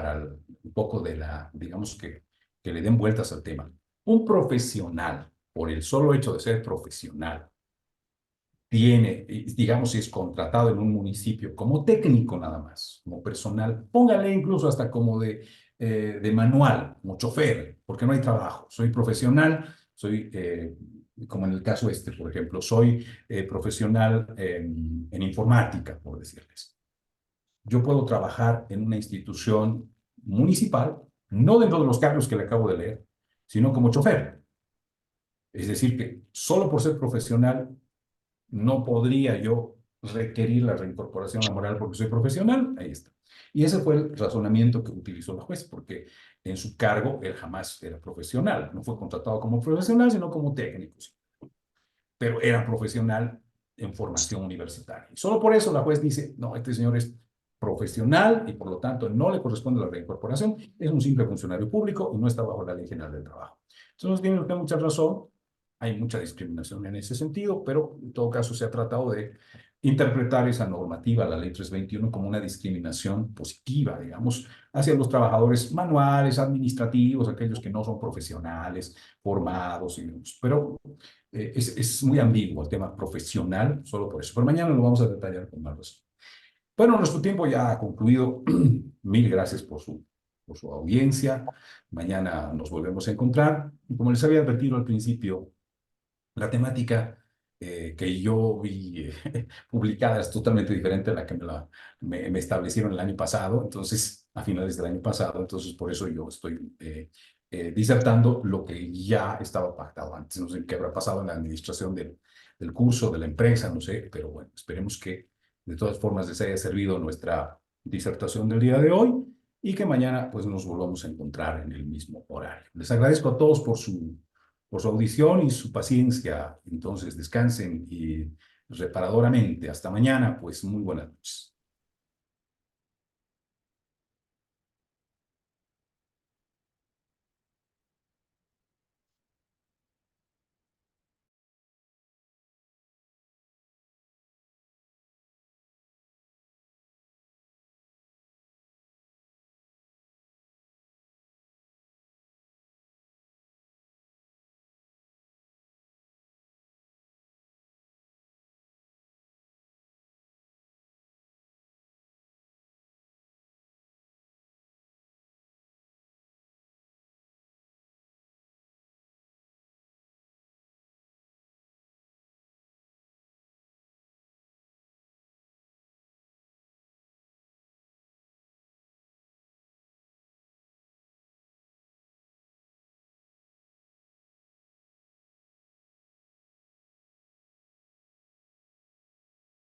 un poco de digamos que le den vueltas al tema. Un profesional, por el solo hecho de ser profesional, tiene, digamos, si es contratado en un municipio como técnico nada más, como personal, póngale incluso hasta como de manual, como chofer, porque no hay trabajo. Soy profesional, soy, como en el caso por ejemplo, soy profesional en informática, por decirles. Yo puedo trabajar en una institución municipal, no dentro de los cargos que le acabo de leer, sino como chofer. Es decir, que solo por ser profesional no podría yo requerir la reincorporación laboral porque soy profesional. Ahí está. Y ese fue el razonamiento que utilizó la juez, porque en su cargo él jamás era profesional. No fue contratado como profesional, sino como técnico. Pero era profesional en formación universitaria. Y solo por eso la juez dice, no, este señor es profesional y por lo tanto no le corresponde la reincorporación, es un simple funcionario público y no está bajo la Ley General del Trabajo. Entonces tiene usted mucha razón, hay mucha discriminación en ese sentido, pero en todo caso se ha tratado de interpretar esa normativa, la Ley 321, como una discriminación positiva, digamos, hacia los trabajadores manuales, administrativos, aquellos que no son profesionales, formados, pero es muy ambiguo el tema profesional, solo por eso. Pero mañana lo vamos a detallar con más razón. Bueno, nuestro tiempo ya ha concluido. Mil gracias por su audiencia. Mañana nos volvemos a encontrar. Y como les había advertido al principio, la temática que yo vi publicada es totalmente diferente a la que me establecieron el año pasado, entonces, a finales del año pasado. Entonces, por eso yo estoy disertando lo que ya estaba pactado antes. No sé qué habrá pasado en la administración del curso, de la empresa, no sé, pero bueno, esperemos que de todas formas les haya servido nuestra disertación del día de hoy y que mañana pues nos volvamos a encontrar en el mismo horario. Les agradezco a todos por su audición y su paciencia. Entonces descansen y reparadoramente. Hasta mañana, pues muy buenas noches.